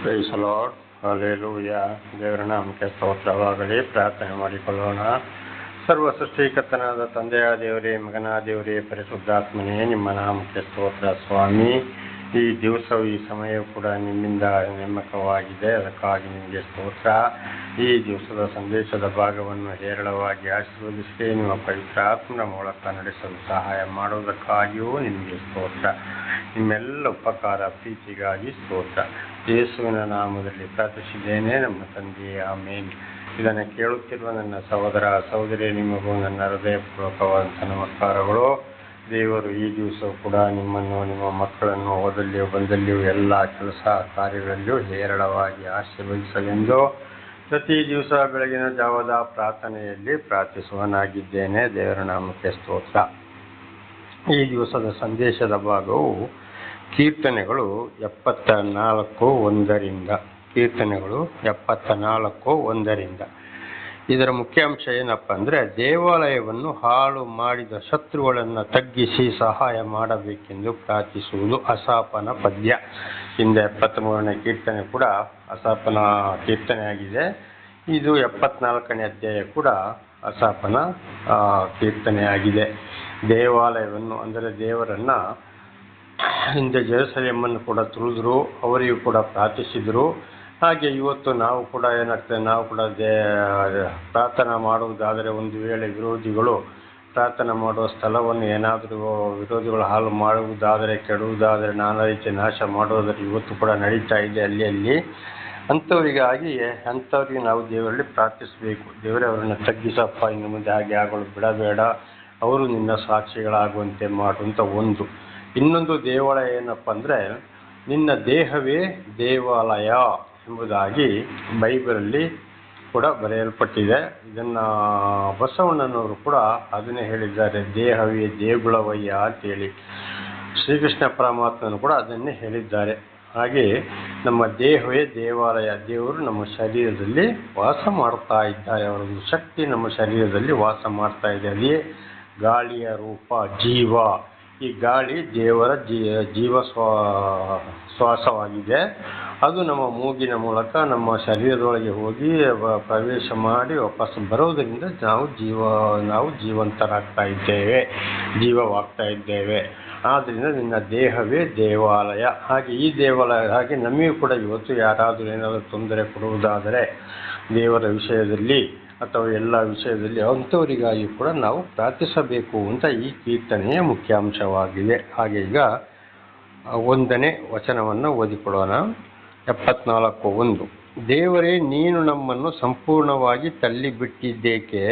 Price lord, hallelujah. ದೇವರ ನಾಮಕ್ಕೆ ಸ್ತೋತ್ರವಾಗಲಿ. ಪ್ರಾರ್ಥನೆ ಮಾಡಿಕೊಳ್ಳೋಣ. ಸರ್ವ ಸೃಷ್ಟಿಕರ್ತನಾದ ತಂದೆಯ ದೇವರೇ, ಮಗನ ದೇವರೇ, ಪರಿಶುದ್ಧಾತ್ಮನೇ, ನಿಮ್ಮ ನಾಮಕ್ಕೆ ಸ್ತೋತ್ರ ಸ್ವಾಮಿ. ಈ ದಿವಸವು ಈ ಸಮಯವು ಕೂಡ ನಿಮ್ಮಿಂದ ನೇಮಕವಾಗಿದೆ, ಅದಕ್ಕಾಗಿ ನಿಮಗೆ ಸ್ತೋತ್ರ. ಈ ದಿವಸದ ಸಂದೇಶದ ಭಾಗವನ್ನು ಹೇರಳವಾಗಿ ಆಶೀರ್ವದಿಸಿ ನಿಮ್ಮ ಪವಿತ್ರ ಆತ್ಮನ ಮೂಲಕ ನಡೆಸಲು ಸಹಾಯ ಮಾಡುವುದಕ್ಕಾಗಿಯೂ ನಿಮಗೆ ಸ್ತೋತ್ರ. ನಿಮ್ಮೆಲ್ಲ ಉಪಕಾರ ಪ್ರೀತಿಗಾಗಿ ಸ್ತೋತ್ರ. ಯೇಸುವಿನ ನಾಮದಲ್ಲಿ ಪ್ರಾರ್ಥಿಸಿದ್ದೇನೆ ನಮ್ಮ ತಂದೆಯೇ, ಆಮೇನ್. ಇದನ್ನು ಕೇಳುತ್ತಿರುವ ನನ್ನ ಸಹೋದರ ಸಹೋದರಿ, ನಿಮಗೂ ನನ್ನ ಹೃದಯಪೂರ್ವಕವಾದಂಥ ನಮಸ್ಕಾರಗಳು. ದೇವರು ಈ ದಿವಸ ಕೂಡ ನಿಮ್ಮನ್ನು, ನಿಮ್ಮ ಮಕ್ಕಳನ್ನು ಓದಲ್ಲಿಯೂ ಬಂದಲ್ಲಿಯೂ ಎಲ್ಲ ಕೆಲಸ ಕಾರ್ಯಗಳಲ್ಲಿಯೂ ಹೇರಳವಾಗಿ ಆಶೀರ್ವದಿಸಲೆಂದು ಪ್ರತಿ ದಿವಸ ಬೆಳಗಿನ ಜಾವದ ಪ್ರಾರ್ಥನೆಯಲ್ಲಿ ಪ್ರಾರ್ಥಿಸುವನಾಗಿದ್ದೇನೆ. ದೇವರ ನಾಮಕ್ಕೆ ಸ್ತೋತ್ರ. ಈ ದಿವಸದ ಸಂದೇಶದ ಭಾಗವು ಕೀರ್ತನೆಗಳು 74:1. ಕೀರ್ತನೆಗಳು 74:1. ಇದರ ಮುಖ್ಯಾಂಶ ಏನಪ್ಪ ಅಂದರೆ, ದೇವಾಲಯವನ್ನು ಹಾಳು ಮಾಡಿದ ಶತ್ರುಗಳನ್ನು ತಗ್ಗಿಸಿ ಸಹಾಯ ಮಾಡಬೇಕೆಂದು ಪ್ರಾರ್ಥಿಸುವುದು. ಅಸಾಫನ ಪದ್ಯ. ಹಿಂದೆ 73ನೇ ಕೀರ್ತನೆ ಕೂಡ ಅಸಾಫನ ಕೀರ್ತನೆ ಆಗಿದೆ. ಇದು 74ನೇ ಅಧ್ಯಾಯ ಕೂಡ ಅಸಾಫನ ಕೀರ್ತನೆ ಆಗಿದೆ. ದೇವಾಲಯವನ್ನು ಅಂದರೆ ದೇವರನ್ನು ಹಿಂದೆ ಜೆರುಸಲೇಮನ್ನು ಕೂಡ ತುಳಿದ್ರು, ಅವರಿಗೂ ಕೂಡ ಪ್ರಾರ್ಥಿಸಿದರು. ಹಾಗೆ ಇವತ್ತು ನಾವು ಕೂಡ ಏನಾಗ್ತದೆ, ನಾವು ಕೂಡ ಪ್ರಾರ್ಥನೆ ಮಾಡುವುದಾದರೆ ಒಂದು ವೇಳೆ ವಿರೋಧಿಗಳು ಪ್ರಾರ್ಥನೆ ಮಾಡುವ ಸ್ಥಳವನ್ನು ಏನಾದರೂ ವಿರೋಧಿಗಳು ಹಾಳು ಮಾಡುವುದಾದರೆ, ಕೆಡುವುದಾದರೆ, ನಾನಾ ರೀತಿ ನಾಶ ಮಾಡುವುದಾದರೆ ಇವತ್ತು ಕೂಡ ನಡೀತಾ ಇದೆ ಅಲ್ಲಿ. ಅಂಥವರಿಗೆ ನಾವು ದೇವರಲ್ಲಿ ಪ್ರಾರ್ಥಿಸಬೇಕು. ದೇವರೇ, ಅವರನ್ನು ತಗ್ಗಿಸಪ್ಪ, ಇನ್ನು ಮುಂದೆ ಹಾಗೆ ಆಗಲು ಬಿಡಬೇಡ, ಅವರು ನಿನ್ನ ಸಾಕ್ಷಿಗಳಾಗುವಂತೆ ಮಾಡುವಂಥ ಒಂದು. ಇನ್ನೊಂದು ದೇವಾಲಯ ಏನಪ್ಪ ಅಂದರೆ, ನಿನ್ನ ದೇಹವೇ ದೇವಾಲಯ ಎಂಬುದಾಗಿ ಬೈಬಲಲ್ಲಿ ಕೂಡ ಬರೆಯಲ್ಪಟ್ಟಿದೆ. ಇದನ್ನು ಬಸವಣ್ಣನವರು ಕೂಡ ಅದನ್ನೇ ಹೇಳಿದ್ದಾರೆ, ದೇಹವೇ ದೇಗುಲವಯ್ಯ ಅಂತೇಳಿ. ಶ್ರೀಕೃಷ್ಣ ಪರಮಾತ್ಮನು ಕೂಡ ಅದನ್ನೇ ಹೇಳಿದ್ದಾರೆ. ಹಾಗೆ ನಮ್ಮ ದೇಹವೇ ದೇವಾಲಯ. ದೇವರು ನಮ್ಮ ಶರೀರದಲ್ಲಿ ವಾಸ ಮಾಡ್ತಾ ಇದ್ದಾರೆ. ಅವರೊಂದು ಶಕ್ತಿ ನಮ್ಮ ಶರೀರದಲ್ಲಿ ವಾಸ ಮಾಡ್ತಾ ಇದೆ. ಅದೇ ಗಾಳಿಯ ರೂಪ ಜೀವ. ಈ ಗಾಳಿ ದೇವರ ಜೀವ ಶ್ವಾಸವಾಗಿದೆ. ಅದು ನಮ್ಮ ಮೂಗಿನ ಮೂಲಕ ನಮ್ಮ ಶರೀರದೊಳಗೆ ಹೋಗಿ ಪ್ರವೇಶ ಮಾಡಿ ವಾಪಸ್ ಬರೋದರಿಂದ ನಾವು ಜೀವಂತರಾಗ್ತಾ ಇದ್ದೇವೆ, ಜೀವವಾಗ್ತಾ ಇದ್ದೇವೆ. ಆದ್ದರಿಂದ ನಿನ್ನ ದೇಹವೇ ದೇವಾಲಯ. ಹಾಗೆ ಈ ದೇವಾಲಯ, ಹಾಗೆ ನಮಗೂ ಕೂಡ ಇವತ್ತು ಯಾರಾದರೂ ಏನಾದರೂ ತೊಂದರೆ ಕೊಡುವುದಾದರೆ ದೇವರ ವಿಷಯದಲ್ಲಿ ಅಥವಾ ಎಲ್ಲ ವಿಷಯದಲ್ಲಿ ಅಂಥವರಿಗಾಗಿ ಕೂಡ ನಾವು ಪ್ರಾರ್ಥಿಸಬೇಕು ಅಂತ ಈ ಕೀರ್ತನೆಯ ಮುಖ್ಯಾಂಶವಾಗಿದೆ. ಹಾಗೆ ಈಗ 1ನೇ ವಚನವನ್ನು ಓದಿಕೊಳ್ಳೋಣ. 74:1. ದೇವರೇ, ನೀನು ನಮ್ಮನ್ನು ಸಂಪೂರ್ಣವಾಗಿ ತಳ್ಳಿಬಿಟ್ಟಿದ್ದೇಕೆ?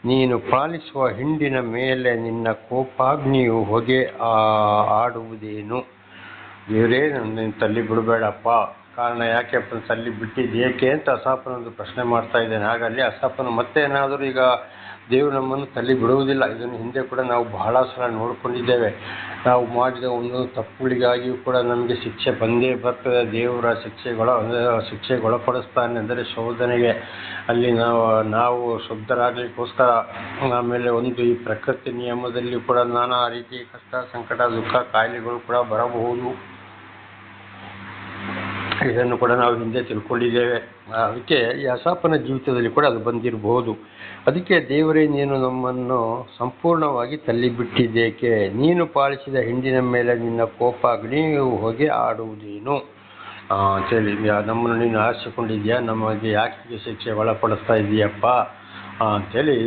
ನೀನು ಪಾಲಿಸುವ ಹಿಂಡಿನ ಮೇಲೆ ನಿನ್ನ ಕೋಪಾಗ್ನಿಯು ಹೊಗೆ ಆಡುವುದೇನು? ದೇವರೇ, ನನ್ನ ತಳ್ಳಿ ಬಿಡಬೇಡಪ್ಪ. ಕಾರಣ ಯಾಕೆಪ್ಪ ತಳ್ಳಿ ಬಿಟ್ಟಿದ್ದೇಕೆ ಅಂತ ಅಸಾಫನೊಂದು ಪ್ರಶ್ನೆ ಮಾಡ್ತಾ ಇದ್ದೇನೆ. ಹಾಗಲ್ಲಿ ಅಸಾಫನು ಮತ್ತೆ ಏನಾದರೂ, ಈಗ ದೇವರು ನಮ್ಮನ್ನು ತಳ್ಳಿ ಬಿಡುವುದಿಲ್ಲ. ಇದನ್ನು ಹಿಂದೆ ಕೂಡ ನಾವು ಬಹಳ ಸಲ ನೋಡಿಕೊಂಡಿದ್ದೇವೆ. ನಾವು ಮಾಡಿದ ಒಂದು ತಪ್ಪುಗಳಿಗಾಗಿಯೂ ಕೂಡ ನಮಗೆ ಶಿಕ್ಷೆ ಬಂದೇ ಬರ್ತದೆ. ದೇವರ ಶಿಕ್ಷೆಗೊಳಪಡಿಸ್ತಾನೆ ಅಂದರೆ ಶೋಧನೆಗೆ. ಅಲ್ಲಿ ನಾವು ಶುದ್ಧರಾಗಲಿಕ್ಕೋಸ್ಕರ. ಆಮೇಲೆ ಒಂದು ಈ ಪ್ರಕೃತಿ ನಿಯಮದಲ್ಲಿ ಕೂಡ ನಾನಾ ರೀತಿ ಕಷ್ಟ, ಸಂಕಟ, ದುಃಖ, ಕಾಯಿಲೆಗಳು ಕೂಡ ಬರಬಹುದು. ಇದನ್ನು ಕೂಡ ನಾವು ಹಿಂದೆ ತಿಳ್ಕೊಂಡಿದ್ದೇವೆ. ಅದಕ್ಕೆ ಈ ಅಸಾಫನ ಜೀವಿತದಲ್ಲಿ ಕೂಡ ಅದು ಬಂದಿರಬಹುದು. ಅದಕ್ಕೆ ದೇವರೇ, ನೀನು ನಮ್ಮನ್ನು ಸಂಪೂರ್ಣವಾಗಿ ತಳ್ಳಿಬಿಟ್ಟಿದ್ದೇಕೆ? ನೀನು ಪಾಲಿಸಿದ ಹಿಂಡಿನ ಮೇಲೆ ನಿನ್ನ ಕೋಪಾಗ್ನಿಯು ಹೊಗೆ ಆಡುವುದೇನು ಅಂತೇಳಿ. ನಮ್ಮನ್ನು ನೀನು ಆರಿಸಿಕೊಂಡಿದ್ಯಾ, ನಮಗೆ ಯಾಕೆ ಶಿಕ್ಷೆ ಒಳಪಡಿಸ್ತಾ ಇದೆಯಪ್ಪ ಅಂಥೇಳಿ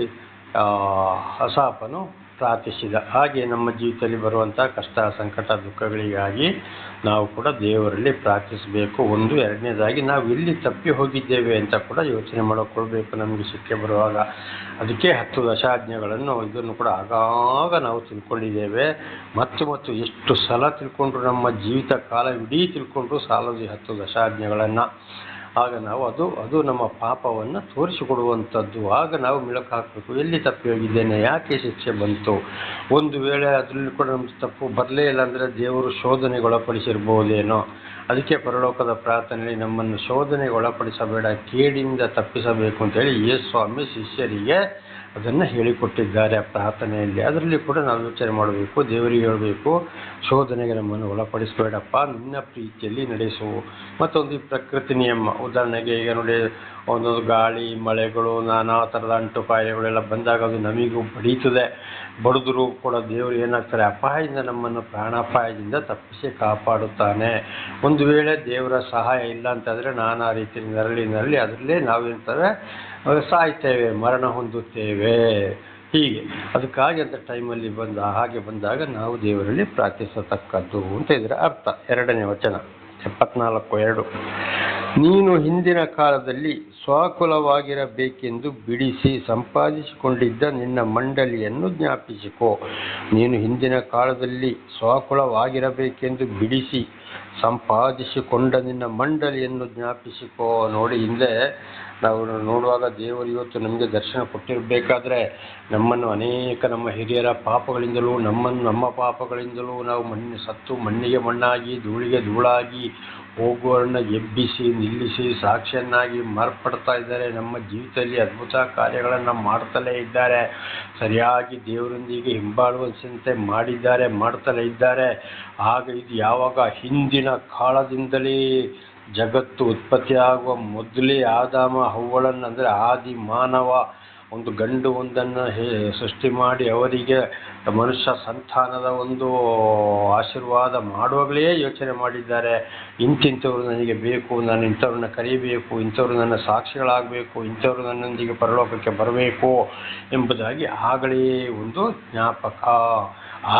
ಅಸಾಫನು ಪ್ರಾರ್ಥಿಸಿದ. ಹಾಗೆ ನಮ್ಮ ಜೀವಿತದಲ್ಲಿ ಬರುವಂಥ ಕಷ್ಟ, ಸಂಕಟ, ದುಃಖಗಳಿಗಾಗಿ ನಾವು ಕೂಡ ದೇವರಲ್ಲಿ ಪ್ರಾರ್ಥಿಸಬೇಕು. ಒಂದು. ಎರಡನೇದಾಗಿ ನಾವು ಎಲ್ಲಿ ತಪ್ಪಿ ಹೋಗಿದ್ದೇವೆ ಅಂತ ಕೂಡ ಯೋಚನೆ ಮಾಡಿಕೊಳ್ಬೇಕು ನಮಗೆ ಶಿಕ್ಷೆ ಬರುವಾಗ. ಅದಕ್ಕೆ 10 ದಶಾಜ್ಞೆಗಳನ್ನು ಇದನ್ನು ಕೂಡ ಆಗಾಗ ನಾವು ತಿಳ್ಕೊಂಡಿದ್ದೇವೆ. ಮತ್ತು ಎಷ್ಟು ಸಲ ತಿಳ್ಕೊಂಡ್ರು, ನಮ್ಮ ಜೀವಿತ ಕಾಲವಿಡೀ ತಿಳ್ಕೊಂಡ್ರು ಸಾಲದು 10 ದಶಾಜ್ಞೆಗಳನ್ನು. ಆಗ ನಾವು ಅದು ನಮ್ಮ ಪಾಪವನ್ನು ತೋರಿಸಿಕೊಡುವಂಥದ್ದು. ಆಗ ನಾವು ಮೆಲುಕು ಹಾಕಬೇಕು, ಎಲ್ಲಿ ತಪ್ಪಿ ಹೋಗಿದ್ದೇನೆ, ಯಾಕೆ ಶಿಕ್ಷೆ ಬಂತು. ಒಂದು ವೇಳೆ ಅದರಲ್ಲಿ ಕೂಡ ನಮ್ಮದು ತಪ್ಪು ಬರಲೇ ಇಲ್ಲ ಅಂದರೆ ದೇವರು ಶೋಧನೆಗೊಳಪಡಿಸಿರ್ಬೋದೇನೋ. ಅದಕ್ಕೆ ಪರಲೋಕದ ಪ್ರಾರ್ಥನೆಯಲ್ಲಿ ನಮ್ಮನ್ನು ಶೋಧನೆಗೊಳಪಡಿಸಬೇಡ, ಕೇಡಿಂದ ತಪ್ಪಿಸಬೇಕು ಅಂತೇಳಿ ಯೇಸು ಸ್ವಾಮಿ ಶಿಷ್ಯರಿಗೆ ಅದನ್ನು ಹೇಳಿಕೊಟ್ಟಿದ್ದಾರೆ ಆ ಪ್ರಾರ್ಥನೆಯಲ್ಲಿ. ಅದರಲ್ಲಿ ಕೂಡ ನಾವು ಯೋಚನೆ ಮಾಡಬೇಕು, ದೇವರಿಗೆ ಹೇಳಬೇಕು, ಶೋಧನೆಗೆ ನಮ್ಮನ್ನು ಒಳಪಡಿಸಬೇಡಪ್ಪ, ನಿನ್ನ ಪ್ರೀತಿಯಲ್ಲಿ ನಡೆಸು. ಮತ್ತೊಂದು ಈ ಪ್ರಕೃತಿ ನಿಯಮ, ಉದಾಹರಣೆಗೆ ಈಗ ನೋಡಿ, ಒಂದೊಂದು ಗಾಳಿ ಮಳೆಗಳು ನಾನಾ ಥರದ ಅಂಟು ಕಾಯಿಲೆಗಳೆಲ್ಲ ಬಂದಾಗ ಅದು ನಮಗೂ ಬಡೀತದೆ. ಬಡಿದ್ರೂ ಕೂಡ ದೇವರು ಏನಾಗ್ತಾರೆ, ಅಪಾಯದಿಂದ ನಮ್ಮನ್ನು ಪ್ರಾಣಾಪಾಯದಿಂದ ತಪ್ಪಿಸಿ ಕಾಪಾಡುತ್ತಾನೆ. ಒಂದು ವೇಳೆ ದೇವರ ಸಹಾಯ ಇಲ್ಲ ಅಂತಂದರೆ ನಾನಾ ರೀತಿ ನರಳಿ ಅದರಲ್ಲೇ ನಾವೇಂತಾರೆ ಸಾಯ್ತೇವೆ, ಮರಣ ಹೊಂದುತ್ತೇವೆ. ಹೀಗೆ ಅದಕ್ಕಾಗಿ ಅಂತ ಟೈಮಲ್ಲಿ ಹಾಗೆ ಬಂದಾಗ ನಾವು ದೇವರಲ್ಲಿ ಪ್ರಾರ್ಥಿಸತಕ್ಕದ್ದು ಅಂತ ಇದರ ಅರ್ಥ. 2ನೇ ವಚನ 74:2. ನೀನು ಹಿಂದಿನ ಕಾಲದಲ್ಲಿ ಸ್ವಕುಲವಾಗಿರಬೇಕೆಂದು ಬಿಡಿಸಿ ಸಂಪಾದಿಸಿಕೊಂಡಿದ್ದ ನಿನ್ನ ಮಂಡಳಿಯನ್ನು ಜ್ಞಾಪಿಸಿಕೋ. ನೀನು ಹಿಂದಿನ ಕಾಲದಲ್ಲಿ ಸ್ವಕುಲವಾಗಿರಬೇಕೆಂದು ಬಿಡಿಸಿ ಸಂಪಾದಿಸಿಕೊಂಡ ನಿನ್ನ ಮಂಡಳಿಯನ್ನು ಜ್ಞಾಪಿಸಿಕೋ. ನೋಡಿ, ಹಿಂದೆ ನಾವು ನೋಡುವಾಗ ದೇವರು ಇವತ್ತು ನಮಗೆ ದರ್ಶನ ಕೊಟ್ಟಿರಬೇಕಾದ್ರೆ ನಮ್ಮನ್ನು ಅನೇಕ ನಮ್ಮ ಹಿರಿಯರ ಪಾಪಗಳಿಂದಲೂ ನಮ್ಮ ಪಾಪಗಳಿಂದಲೂ ನಾವು ಸತ್ತು ಮಣ್ಣಿಗೆ ಮಣ್ಣಾಗಿ ಧೂಳಿಗೆ ಧೂಳಾಗಿ ಹೋಗುವವರನ್ನ ಎಬ್ಬಿಸಿ ನಿಲ್ಲಿಸಿ ಸಾಕ್ಷಿಯನ್ನಾಗಿ ಮಾರ್ಪಡ್ತಾ ಇದ್ದಾರೆ. ನಮ್ಮ ಜೀವಿತದಲ್ಲಿ ಅದ್ಭುತ ಕಾರ್ಯಗಳನ್ನು ಮಾಡ್ತಲೇ ಇದ್ದಾರೆ. ಸರಿಯಾಗಿ ದೇವರೊಂದಿಗೆ ಹಿಂಬಾಳುವಂತೆ ಮಾಡ್ತಲೇ ಇದ್ದಾರೆ. ಆಗ ಇದು ಯಾವಾಗ, ಹಿಂದಿನ ಕಾಲದಿಂದಲೇ ಜಗತ್ತು ಉತ್ಪತ್ತಿಯಾಗುವ ಮೊದಲೇ ಆದಾಮ ಹವ್ವಳನ್ನು, ಅಂದರೆ ಆದಿ ಮಾನವ ಒಂದು ಗಂಡು ಒಂದನ್ನು ಸೃಷ್ಟಿ ಮಾಡಿ ಅವರಿಗೆ ಮನುಷ್ಯ ಸಂತಾನದ ಒಂದು ಆಶೀರ್ವಾದ ಮಾಡುವಾಗಲೇ ಯೋಚನೆ ಮಾಡಿದ್ದಾರೆ. ಇಂಥವ್ರು ನನಗೆ ಬೇಕು, ನಾನು ಇಂಥವ್ರನ್ನ ಕರೀಬೇಕು, ಇಂಥವ್ರು ನನ್ನ ಸಾಕ್ಷಿಗಳಾಗಬೇಕು, ಇಂಥವ್ರು ನನ್ನೊಂದಿಗೆ ಪರಲೋಕಕ್ಕೆ ಬರಬೇಕು ಎಂಬುದಾಗಿ ಆಗಲೇ ಒಂದು ಜ್ಞಾಪಕ,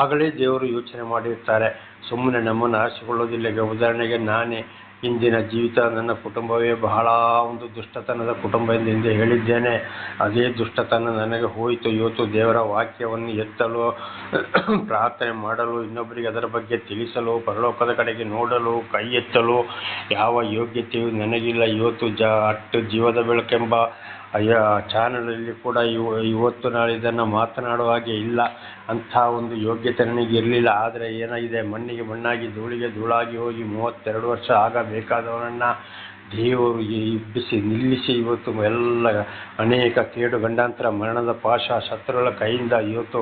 ಆಗಲೇ ದೇವರು ಯೋಚನೆ ಮಾಡಿರ್ತಾರೆ. ಸುಮ್ಮನೆ ನಮ್ಮನ್ನು ಆರಿಸಿಕೊಳ್ಳೋದಿಲ್ಲ. ಈಗ ಉದಾಹರಣೆಗೆ ನಾನೇ ಇಂದಿನ ಜೀವಿತ, ನನ್ನ ಕುಟುಂಬವೇ ಬಹಳ ಒಂದು ದುಷ್ಟತನದ ಕುಟುಂಬ ಎಂದು ಹಿಂದೆ ಹೇಳಿದ್ದೇನೆ. ಅದೇ ದುಷ್ಟತನ ನನಗೆ ಹೋಯಿತು. ಇವತ್ತು ದೇವರ ವಾಕ್ಯವನ್ನು ಎತ್ತಲು, ಪ್ರಾರ್ಥನೆ ಮಾಡಲು, ಇನ್ನೊಬ್ಬರಿಗೆ ಅದರ ಬಗ್ಗೆ ತಿಳಿಸಲು, ಪರಲೋಕದ ಕಡೆಗೆ ನೋಡಲು, ಕೈ ಎತ್ತಲು ಯಾವ ಯೋಗ್ಯತೆಯೂ ನನಗಿಲ್ಲ. ಇವತ್ತು ಜೀವದ ಬೆಳಕೆಂಬ ಚಾನಲಲ್ಲಿ ಕೂಡ ಇವತ್ತು ನಾಳೆ ಇದನ್ನು ಮಾತನಾಡುವ ಹಾಗೆ ಇಲ್ಲ. ಅಂಥ ಒಂದು ಯೋಗ್ಯತೆ ನನಗೆ ಇರಲಿಲ್ಲ. ಆದರೆ ಏನಾಗಿದೆ, ಮಣ್ಣಿಗೆ ಮಣ್ಣಾಗಿ ಧೂಳಿಗೆ ಧೂಳಾಗಿ ಹೋಗಿ 32 ವರ್ಷ ಆಗಬೇಕಾದವನನ್ನು ದೇವರು ಎಬ್ಬಿಸಿ ನಿಲ್ಲಿಸಿ ಇವತ್ತು ಎಲ್ಲ ಅನೇಕ ಕೇಡು ಗಂಡಾಂತರ ಮರಣದ ಪಾಶ ಶತ್ರುಗಳ ಕೈಯಿಂದ ಇವತ್ತು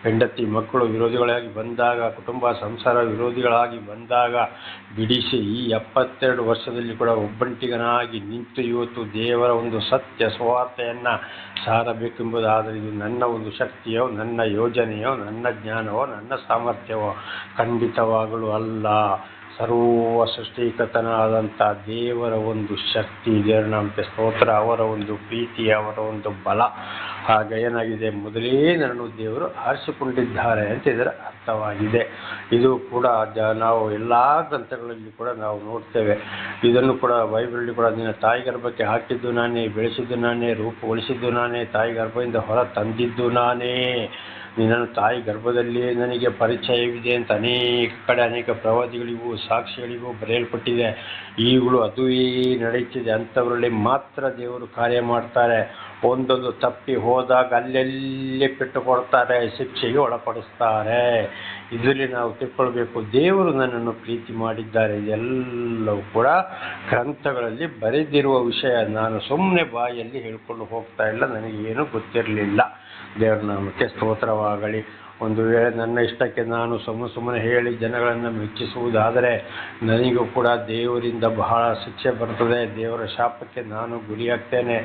ಹೆಂಡತಿ ಮಕ್ಕಳು ವಿರೋಧಿಗಳಾಗಿ ಬಂದಾಗ, ಕುಟುಂಬ ಸಂಸಾರ ವಿರೋಧಿಗಳಾಗಿ ಬಂದಾಗ ಬಿಡಿಸಿ ಈ 72 ವರ್ಷದಲ್ಲಿ ಕೂಡ ಒಬ್ಬಂಟಿಗನಾಗಿ ನಿಂತು ಇವತ್ತು ದೇವರ ಒಂದು ಸತ್ಯ ಸುವಾರ್ತೆಯನ್ನು ಸಾರಬೇಕೆಂಬುದಾದರೆ ಇದು ನನ್ನ ಒಂದು ಶಕ್ತಿಯೋ, ನನ್ನ ಯೋಜನೆಯೋ, ನನ್ನ ಜ್ಞಾನವೋ, ನನ್ನ ಸಾಮರ್ಥ್ಯವೋ ಖಂಡಿತವಾಗಲೂ ಅಲ್ಲ. ಸರ್ವ ಸೃಷ್ಟಿಕರ್ತನಾದಂಥ ದೇವರ ಒಂದು ಶಕ್ತಿ, ದೇವರ ನಾಮಕ್ಕೆ ಸ್ತೋತ್ರ, ಅವರ ಒಂದು ಪ್ರೀತಿ, ಅವರ ಒಂದು ಬಲ. ಆಗ ಏನಾಗಿದೆ, ಮೊದಲೇ ನನ್ನನ್ನು ದೇವರು ಆರಿಸಿಕೊಂಡಿದ್ದಾರೆ ಅಂತ ಇದರ ಅರ್ಥವಾಗಿದೆ. ಇದು ಕೂಡ ನಾವು ಎಲ್ಲ ಗ್ರಂಥಗಳಲ್ಲಿ ಕೂಡ ನಾವು ನೋಡ್ತೇವೆ. ಇದನ್ನು ಕೂಡ ಬೈಬಲಲ್ಲಿ ಕೂಡ ನಿನ್ನ ತಾಯಿ ಗರ್ಭಕ್ಕೆ ಹಾಕಿದ್ದು ನಾನೇ, ಬೆಳೆಸಿದ್ದು ನಾನೇ, ರೂಪುಗೊಳಿಸಿದ್ದು ನಾನೇ, ತಾಯಿ ಗರ್ಭದಿಂದ ಹೊರ ತಂದಿದ್ದು ನಾನೇ, ನಿನ್ನನ್ನು ತಾಯಿ ಗರ್ಭದಲ್ಲಿ ನನಗೆ ಪರಿಚಯವಿದೆ ಅಂತ ಅನೇಕ ಕಡೆ ಅನೇಕ ಪ್ರವಾದಿಗಳಿಗೂ ಸಾಕ್ಷಿಗಳಿಗೂ ಬರೆಯಲ್ಪಟ್ಟಿದೆ. ಈಗಲೂ ಅದುವೇ ನಡೆಯುತ್ತಿದೆ. ಅಂಥವರಲ್ಲಿ ಮಾತ್ರ ದೇವರು ಕಾರ್ಯ ಮಾಡ್ತಾರೆ. ಒಂದೊಂದು ತಪ್ಪಿ ಹೋದಾಗ ಅಲ್ಲೆಲ್ಲೇ ಪೆಟ್ಟು ಕೊಡ್ತಾರೆ, ಶಿಕ್ಷೆಗೆ ಒಳಪಡಿಸ್ತಾರೆ. ಇದರಲ್ಲಿ ನಾವು ತಿಳ್ಕೊಳ್ಬೇಕು, ದೇವರು ನನ್ನನ್ನು ಪ್ರೀತಿ ಮಾಡಿದ್ದಾರೆ. ಇದೆಲ್ಲವೂ ಕೂಡ ಗ್ರಂಥಗಳಲ್ಲಿ ಬರೆದಿರುವ ವಿಷಯ. ನಾನು ಸುಮ್ಮನೆ ಬಾಯಲ್ಲಿ ಹೇಳ್ಕೊಂಡು ಹೋಗ್ತಾ ಇಲ್ಲ, ನನಗೇನು ಗೊತ್ತಿರಲಿಲ್ಲ. ದೇವರ ನಾಮಕ್ಕೆ ಸ್ತೋತ್ರವಾಗಲಿ. ಒಂದು ವೇಳೆ ನನ್ನ ಇಷ್ಟಕ್ಕೆ ನಾನು ಸುಮ್ಮನೆ ಹೇಳಿ ಜನಗಳನ್ನು ಮೆಚ್ಚಿಸುವುದಾದರೆ ನನಗೂ ಕೂಡ ದೇವರಿಂದ ಬಹಳ ಶಿಕ್ಷೆ ಬರ್ತದೆ. ದೇವರ ಶಾಪಕ್ಕೆ ನಾನು ಗುರಿಯಾಗ್ತೇನೆ.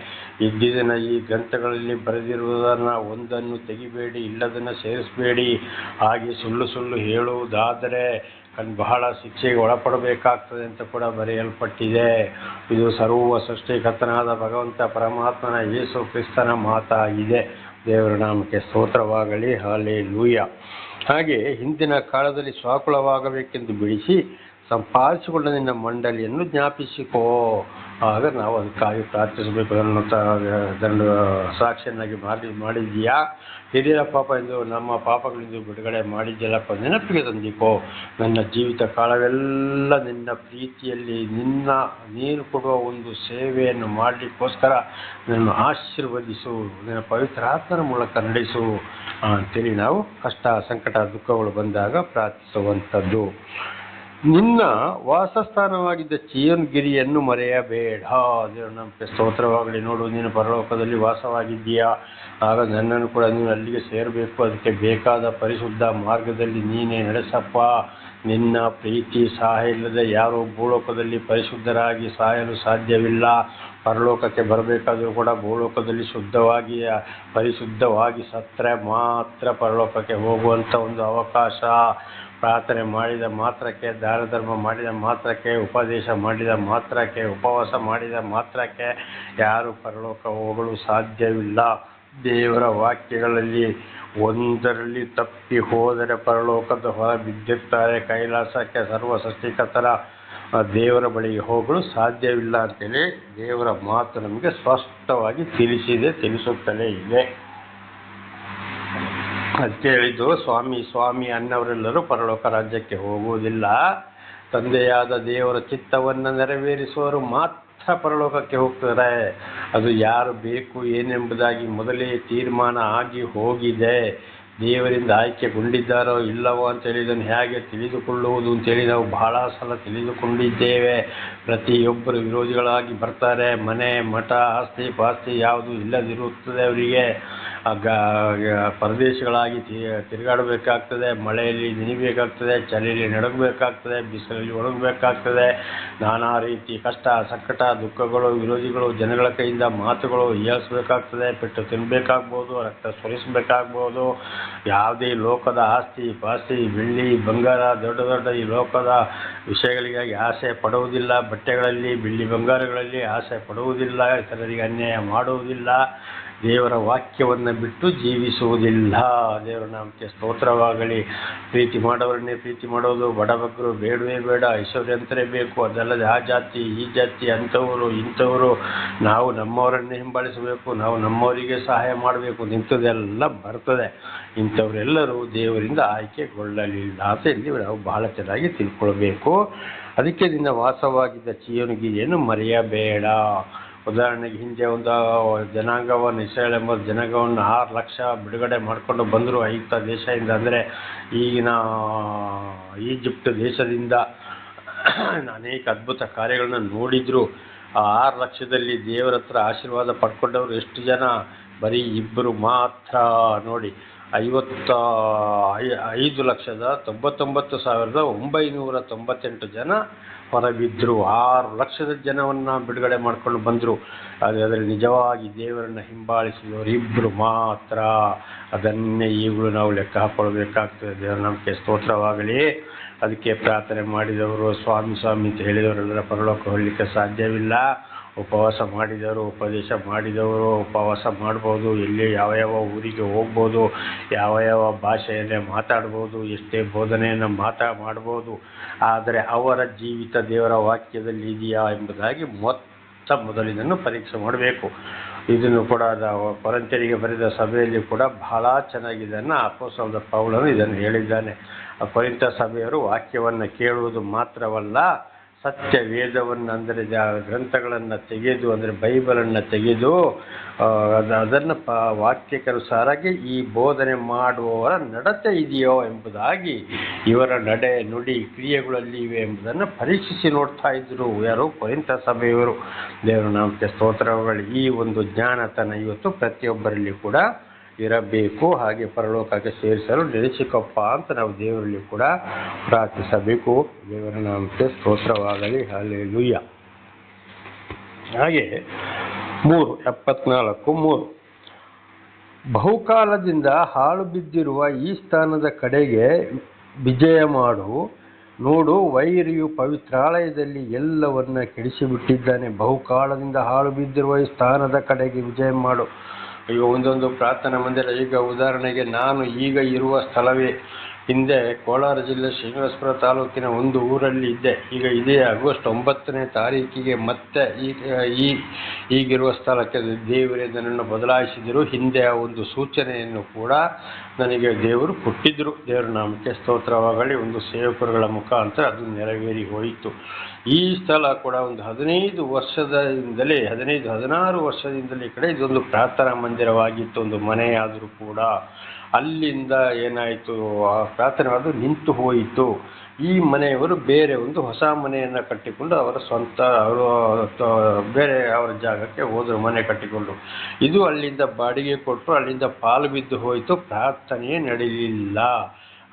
ಇದ್ದಿದ್ದನ್ನು ಈ ಗ್ರಂಥಗಳಲ್ಲಿ ಬರೆದಿರುವುದನ್ನು ಒಂದನ್ನು ತೆಗಿಬೇಡಿ, ಇಲ್ಲದನ್ನು ಸೇರಿಸಬೇಡಿ. ಹಾಗೆ ಸುಳ್ಳು ಹೇಳುವುದಾದರೆ ಬಹಳ ಶಿಕ್ಷೆಗೆ ಒಳಪಡಬೇಕಾಗ್ತದೆ ಅಂತ ಕೂಡ ಬರೆಯಲ್ಪಟ್ಟಿದೆ. ಇದು ಸರ್ವ ಸೃಷ್ಟಿಕರ್ತನಾದ ಭಗವಂತ ಪರಮಾತ್ಮನ ಯೇಸು ಕ್ರಿಸ್ತನ ಮಾತಾಗಿದೆ. ದೇವರ ನಾಮಕ್ಕೆ ಸ್ತೋತ್ರವಾಗಲಿ. ಹಲ್ಲೆಲೂಯಾ. ಹಾಗೆ ಹಿಂದಿನ ಕಾಲದಲ್ಲಿ ಸ್ವಕುಲವಾಗಬೇಕೆಂದು ಬಿಡಿಸಿ ಸಂಪಾದಿಸಿಕೊಂಡ ನಿನ್ನ ಮಂಡಳಿಯನ್ನು ಜ್ಞಾಪಿಸಿಕೋ. ಆಗ ನಾವು ಅದಕ್ಕಾಗಿ ಪ್ರಾರ್ಥಿಸಬೇಕು. ಅದನ್ನು ಸಾಕ್ಷಿಯನ್ನಾಗಿ ಮಾಡಿದ್ದೀಯಾ, ಹಿರಿಯರ ಪಾಪ ಎಂದು ನಮ್ಮ ಪಾಪಗಳಿಂದ ಬಿಡುಗಡೆ ಮಾಡಿದ್ಯಲ್ಲಪ್ಪ, ನೆನಪಿಗೆ ತಂದಿಕೋ. ನನ್ನ ಜೀವಿತ ಕಾಲವೆಲ್ಲ ನಿನ್ನ ಪ್ರೀತಿಯಲ್ಲಿ ನೀನು ಕೊಡುವ ಒಂದು ಸೇವೆಯನ್ನು ಮಾಡಲಿಕ್ಕೋಸ್ಕರ ನನ್ನನ್ನು ಆಶೀರ್ವದಿಸು, ನಿನ್ನ ಪವಿತ್ರಾತ್ಮನ ಮೂಲಕ ನಡೆಸು ಅಂತೇಳಿ ನಾವು ಕಷ್ಟ ಸಂಕಟ ದುಃಖಗಳು ಬಂದಾಗ ಪ್ರಾರ್ಥಿಸುವಂಥದ್ದು. ನಿನ್ನ ವಾಸಸ್ಥಾನವಾಗಿದ್ದ ಚೀಯೋನ್ಗಿರಿಯನ್ನು ಮರೆಯಬೇಡ. ದೇವರು ನಮಗೆ ಸ್ತೋತ್ರವಾಗಲಿ. ನೋಡು, ನೀನು ಪರಲೋಕದಲ್ಲಿ ವಾಸವಾಗಿದ್ದೀಯಾ, ಆಗ ನನ್ನನ್ನು ಕೂಡ ನೀನು ಅಲ್ಲಿಗೆ ಸೇರಬೇಕು. ಅದಕ್ಕೆ ಬೇಕಾದ ಪರಿಶುದ್ಧ ಮಾರ್ಗದಲ್ಲಿ ನೀನೇ ನಡೆಸಪ್ಪ. ನಿನ್ನ ಪ್ರೀತಿ ಸಹಾಯ ಇಲ್ಲದೆ ಯಾರೂ ಭೂಲೋಕದಲ್ಲಿ ಪರಿಶುದ್ಧರಾಗಿ ಸಾಯಲು ಸಾಧ್ಯವಿಲ್ಲ. ಪರಲೋಕಕ್ಕೆ ಬರಬೇಕಾದರೂ ಕೂಡ ಭೂಲೋಕದಲ್ಲಿ ಪರಿಶುದ್ಧವಾಗಿ ಸತ್ತರೆ ಮಾತ್ರ ಪರಲೋಕಕ್ಕೆ ಹೋಗುವಂಥ ಒಂದು ಅವಕಾಶ. ಪ್ರಾರ್ಥನೆ ಮಾಡಿದ ಮಾತ್ರಕ್ಕೆ, ದಾನ ಧರ್ಮ ಮಾಡಿದ ಮಾತ್ರಕ್ಕೆ, ಉಪದೇಶ ಮಾಡಿದ ಮಾತ್ರಕ್ಕೆ, ಉಪವಾಸ ಮಾಡಿದ ಮಾತ್ರಕ್ಕೆ ಯಾರು ಪರಲೋಕ ಹೋಗಲು ಸಾಧ್ಯವಿಲ್ಲ. ದೇವರ ವಾಕ್ಯಗಳಲ್ಲಿ ಒಂದರಲ್ಲಿ ತಪ್ಪಿ ಹೋದರೆ ಪರಲೋಕದ ಹೊರ ಬಿದ್ದಿರ್ತಾರೆ. ಕೈಲಾಸಕ್ಕೆ ಸರ್ವ ಸೃಷ್ಟಿಕರ್ತರ ದೇವರ ಬಳಿಗೆ ಹೋಗಲು ಸಾಧ್ಯವಿಲ್ಲ ಅಂತೇಳಿ ದೇವರ ಮಾತು ನಮಗೆ ಸ್ಪಷ್ಟವಾಗಿ ತಿಳಿಸುತ್ತಲೇ ಇದೆ. ಅದಕ್ಕೆ ಹೇಳಿದ್ದು, ಸ್ವಾಮಿ ಸ್ವಾಮಿ ಅನ್ನವರೆಲ್ಲರೂ ಪರಲೋಕ ರಾಜ್ಯಕ್ಕೆ ಹೋಗುವುದಿಲ್ಲ. ತಂದೆಯಾದ ದೇವರ ಚಿತ್ತವನ್ನು ನೆರವೇರಿಸುವವರು ಮಾತ್ರ ಪರಲೋಕಕ್ಕೆ ಹೋಗ್ತಾರೆ. ಅದು ಯಾರು ಬೇಕು ಏನೆಂಬುದಾಗಿ ಮೊದಲೇ ತೀರ್ಮಾನ ಆಗಿ ಹೋಗಿದೆ. ದೇವರಿಂದ ಆಯ್ಕೆಗೊಂಡಿದ್ದಾರೋ ಇಲ್ಲವೋ ಅಂತೇಳಿ ಇದನ್ನು ಹೇಗೆ ತಿಳಿದುಕೊಳ್ಳುವುದು ಅಂತೇಳಿ ನಾವು ಬಹಳ ಸಲ ತಿಳಿದುಕೊಂಡಿದ್ದೇವೆ. ಪ್ರತಿಯೊಬ್ಬರು ವಿರೋಧಿಗಳಾಗಿ ಬರ್ತಾರೆ. ಮನೆ ಮಠ ಆಸ್ತಿ ಪಾಸ್ತಿ ಯಾವುದು ಇಲ್ಲದಿರುತ್ತದೆ ಅವರಿಗೆ. ಪರದೇಶಿಗಳಾಗಿ ತಿರುಗಾಡಬೇಕಾಗ್ತದೆ. ಮಳೆಯಲ್ಲಿ ನೆನೆಯಬೇಕಾಗ್ತದೆ, ಚಳಿಯಲ್ಲಿ ನಡಗಬೇಕಾಗ್ತದೆ, ಬಿಸಿಲಲ್ಲಿ ಒಣಗಬೇಕಾಗ್ತದೆ. ನಾನಾ ರೀತಿ ಕಷ್ಟ ಸಂಕಟ ದುಃಖಗಳು, ವಿರೋಧಿಗಳು, ಜನಗಳ ಕೈಯಿಂದ ಮಾತುಗಳು ಏಳಿಸ್ಬೇಕಾಗ್ತದೆ. ಪೆಟ್ಟು ತಿನ್ನಬೇಕಾಗ್ಬೋದು, ರಕ್ತ ಸುರಿಸಬೇಕಾಗ್ಬೋದು. ಯಾವುದೇ ಲೋಕದ ಆಸ್ತಿ ಪಾಸ್ತಿ ಬೆಳ್ಳಿ ಬಂಗಾರ ದೊಡ್ಡ ಈ ಲೋಕದ ವಿಷಯಗಳಿಗಾಗಿ ಆಸೆ ಪಡುವುದಿಲ್ಲ. ಬಟ್ಟೆಗಳಲ್ಲಿ ಬೆಳ್ಳಿ ಬಂಗಾರಗಳಲ್ಲಿ ಆಸೆ ಪಡುವುದಿಲ್ಲ. ಇತರರಿಗೆ ಅನ್ಯಾಯ ಮಾಡುವುದಿಲ್ಲ. ದೇವರ ವಾಕ್ಯವನ್ನು ಬಿಟ್ಟು ಜೀವಿಸುವುದಿಲ್ಲ. ದೇವರ ನಾಮಕ್ಕೆ ಸ್ತೋತ್ರವಾಗಲಿ. ಪ್ರೀತಿ ಮಾಡೋರನ್ನೇ ಪ್ರೀತಿ ಮಾಡೋದು, ಬಡಬಗ್ಗರು ಬೇಡವೇ ಬೇಡ, ಐಶ್ವರ್ಯಂತರೇ ಬೇಕು. ಅದಲ್ಲದೆ ಆ ಜಾತಿ ಈ ಜಾತಿ ಅಂಥವರು ಇಂಥವರು, ನಾವು ನಮ್ಮವರನ್ನೇ ಹಿಂಬಾಲಿಸಬೇಕು, ನಾವು ನಮ್ಮವರಿಗೆ ಸಹಾಯ ಮಾಡಬೇಕು, ನಿಂತದೆಲ್ಲ ಬರ್ತದೆ. ಇಂಥವರೆಲ್ಲರೂ ದೇವರಿಂದ ಆಯ್ಕೆಗೊಳ್ಳಲಿಲ್ಲ ಅಂತ ಇಲ್ಲಿ ನಾವು ಬಹಳ ಚೆನ್ನಾಗಿ ತಿಳ್ಕೊಳ್ಬೇಕು. ಅದಕ್ಕೆ ನಿನ್ನ ವಾಸವಾಗಿದ್ದ ಚೀಯೋನ್ಗಿರಿಯನ್ನು ಮರೆಯಬೇಡ. ಉದಾಹರಣೆಗೆ ಹಿಂದೆ ಒಂದು ಜನಾಂಗವನ್ನು, ಇಸ್ರಾಯೇಲ್ ಎಂಬ ಜನಾಂಗವನ್ನು 6 ಲಕ್ಷ ಬಿಡುಗಡೆ ಮಾಡಿಕೊಂಡು ಬಂದರು ಐಗುಪ್ತ ದೇಶದಿಂದ. ಅಂದರೆ ಈಗಿನ ಈಜಿಪ್ಟ್ ದೇಶದಿಂದ ಅನೇಕ ಅದ್ಭುತ ಕಾರ್ಯಗಳನ್ನ ನೋಡಿದ್ರು. ಆ 6 ಲಕ್ಷದಲ್ಲಿ ದೇವರ ಹತ್ರ ಆಶೀರ್ವಾದ ಪಡ್ಕೊಂಡವರು ಎಷ್ಟು ಜನ? ಬರೀ 2 ಮಾತ್ರ. ನೋಡಿ, 55,99,998 ಜನ ಹೊರಬಿದ್ದರು. 6 ಲಕ್ಷದ ಜನವನ್ನು ಬಿಡುಗಡೆ ಮಾಡ್ಕೊಂಡು ಬಂದರು. ಅದರಲ್ಲಿ ನಿಜವಾಗಿ ದೇವರನ್ನು ಹಿಂಬಾಲಿಸಿದವರು 2 ಮಾತ್ರ. ಅದನ್ನೇ ಈಗಲೂ ನಾವು ಲೆಕ್ಕ ಹಾಕ್ಕೊಳ್ಬೇಕಾಗ್ತದೆ. ದೇವರ ನಮಗೆ ಸ್ತೋತ್ರವಾಗಲಿ. ಅದಕ್ಕೆ ಪ್ರಾರ್ಥನೆ ಮಾಡಿದವರು, ಸ್ವಾಮಿ ಸ್ವಾಮಿ ಅಂತ ಹೇಳಿದವರೆಲ್ಲರ ಪರಲೋಕ ಹೋಗಲಿಕ್ಕೆ ಸಾಧ್ಯವಿಲ್ಲ. ಉಪವಾಸ ಮಾಡಿದವರು, ಉಪದೇಶ ಮಾಡಿದವರು ಉಪವಾಸ ಮಾಡ್ಬೋದು. ಎಲ್ಲಿ ಯಾವ ಊರಿಗೆ ಹೋಗ್ಬೋದು, ಯಾವ ಭಾಷೆಯನ್ನೇ ಮಾತಾಡ್ಬೋದು, ಎಷ್ಟೇ ಬೋಧನೆಯನ್ನು ಮಾಡ್ಬೋದು. ಆದರೆ ಅವರ ಜೀವಿತ ದೇವರ ವಾಕ್ಯದಲ್ಲಿ ಇದೆಯಾ ಎಂಬುದಾಗಿ ಮೊದಲಿನನ್ನು ಪರೀಕ್ಷೆ ಮಾಡಬೇಕು. ಇದನ್ನು ಕೂಡ ಕೊರಿಂಥರಿಗೆ ಬರೆದ ಸಭೆಯಲ್ಲಿ ಕೂಡ ಬಹಳ ಚೆನ್ನಾಗಿ ಇದನ್ನು ಅಪೊಸ್ತಲನಾದ ಪೌಲನು ಇದನ್ನು ಹೇಳಿದ್ದಾನೆ. ಕೊರಿಂಥ ಸಭೆಯವರು ವಾಕ್ಯವನ್ನು ಕೇಳುವುದು ಮಾತ್ರವಲ್ಲ, ಸತ್ಯ ವೇದವನ್ನು ಅಂದರೆ ಗ್ರಂಥಗಳನ್ನು ತೆಗೆದು, ಅಂದರೆ ಬೈಬಲನ್ನು ತೆಗೆದು ಅದನ್ನು ವಾಕ್ಯಕ್ಕನುಸಾರಾಗಿ ಈ ಬೋಧನೆ ಮಾಡುವವರ ನಡತೆ ಇದೆಯೋ ಎಂಬುದಾಗಿ, ಇವರ ನಡೆ ನುಡಿ ಕ್ರಿಯೆಗಳಲ್ಲಿ ಇವೆ ಎಂಬುದನ್ನು ಪರೀಕ್ಷಿಸಿ ನೋಡ್ತಾ ಇದ್ದರು. ಯಾರು? ಕೊರಿಂಥ ಸಭೆಯವರು. ದೇವರ ನಾಮಕ್ಕೆ ಸ್ತೋತ್ರಗಳು. ಈ ಒಂದು ಜ್ಞಾನತನ ಇವತ್ತು ಪ್ರತಿಯೊಬ್ಬರಲ್ಲಿ ಕೂಡ ಇರಬೇಕು. ಹಾಗೆ ಪರಲೋಕಕ್ಕೆ ಸೇರಿಸಲು ನೆನೆಸಿಕೊಪ್ಪ ಅಂತ ನಾವು ದೇವರಲ್ಲಿ ಕೂಡ ಪ್ರಾರ್ಥಿಸಬೇಕು. ದೇವರ ನಾಮಕ್ಕೆ ಸ್ತೋತ್ರವಾಗಲಿ. ಹಲ್ಲೆಲೂಯಾ. ಹಾಗೆ 74:3 ಬಹುಕಾಲದಿಂದ ಹಾಳು ಬಿದ್ದಿರುವ ಈ ಸ್ಥಾನದ ಕಡೆಗೆ ವಿಜಯ ಮಾಡು. ನೋಡು, ವೈರಿಯು ಪವಿತ್ರಾಲಯದಲ್ಲಿ ಎಲ್ಲವನ್ನ ಕೆಡಿಸಿಬಿಟ್ಟಿದ್ದಾನೆ. ಬಹುಕಾಲದಿಂದ ಹಾಳು ಬಿದ್ದಿರುವ ಈ ಸ್ಥಾನದ ಕಡೆಗೆ ವಿಜಯ ಮಾಡು. ಈಗ ಒಂದೊಂದು ಪ್ರಾರ್ಥನಾ ಮಂದಿರ, ಈಗ ಉದಾಹರಣೆಗೆ ನಾನು ಈಗ ಇರುವ ಸ್ಥಳವೇ ಹಿಂದೆ ಕೋಲಾರ ಜಿಲ್ಲೆ ಶ್ರೀನಿವಾಸಪುರ ತಾಲೂಕಿನ ಒಂದು ಊರಲ್ಲಿ ಇದ್ದೆ. ಈಗ ಇದೇ ಆಗಸ್ಟ್ 9ನೇ ತಾರೀಕಿಗೆ ಮತ್ತೆ ಈಗಿರುವ ಸ್ಥಳಕ್ಕೆ ದೇವರೇ ನನ್ನನ್ನು ಬದಲಾಯಿಸಿದರು. ಹಿಂದೆ ಆ ಒಂದು ಸೂಚನೆಯನ್ನು ಕೂಡ ನನಗೆ ದೇವರು ಕೊಟ್ಟಿದ್ದರು. ದೇವರ ನಾಮಕ್ಕೆ ಸ್ತೋತ್ರವಾಗಲಿ. ಒಂದು ಸೇವಕರುಗಳ ಮುಖಾಂತರ ಅದು ನೆರವೇರಿ ಹೋಯಿತು. ಈ ಸ್ಥಳ ಕೂಡ ಒಂದು 16 ವರ್ಷದಿಂದಲೇ ಈ ಕಡೆ ಇದೊಂದು ಪ್ರಾರ್ಥನಾ ಮಂದಿರವಾಗಿತ್ತು, ಒಂದು ಮನೆಯಾದರೂ ಕೂಡ. ಅಲ್ಲಿಂದ ಏನಾಯಿತು, ಆ ಪ್ರಾರ್ಥನೆ ಅದು ನಿಂತು ಹೋಯಿತು. ಈ ಮನೆಯವರು ಬೇರೆ ಒಂದು ಹೊಸ ಮನೆಯನ್ನು ಕಟ್ಟಿಕೊಂಡು ಅವರ ಸ್ವಂತ ಅವರು ಬೇರೆ ಅವರ ಜಾಗಕ್ಕೆ ಹೋದರು, ಮನೆ ಕಟ್ಟಿಕೊಂಡು. ಇದು ಅಲ್ಲಿಂದ ಬಾಡಿಗೆ ಕೊಟ್ಟರು, ಅಲ್ಲಿಂದ ಪಾಲು ಬಿದ್ದು ಹೋಯಿತು, ಪ್ರಾರ್ಥನೆಯೇ ನಡೆಯಲಿಲ್ಲ.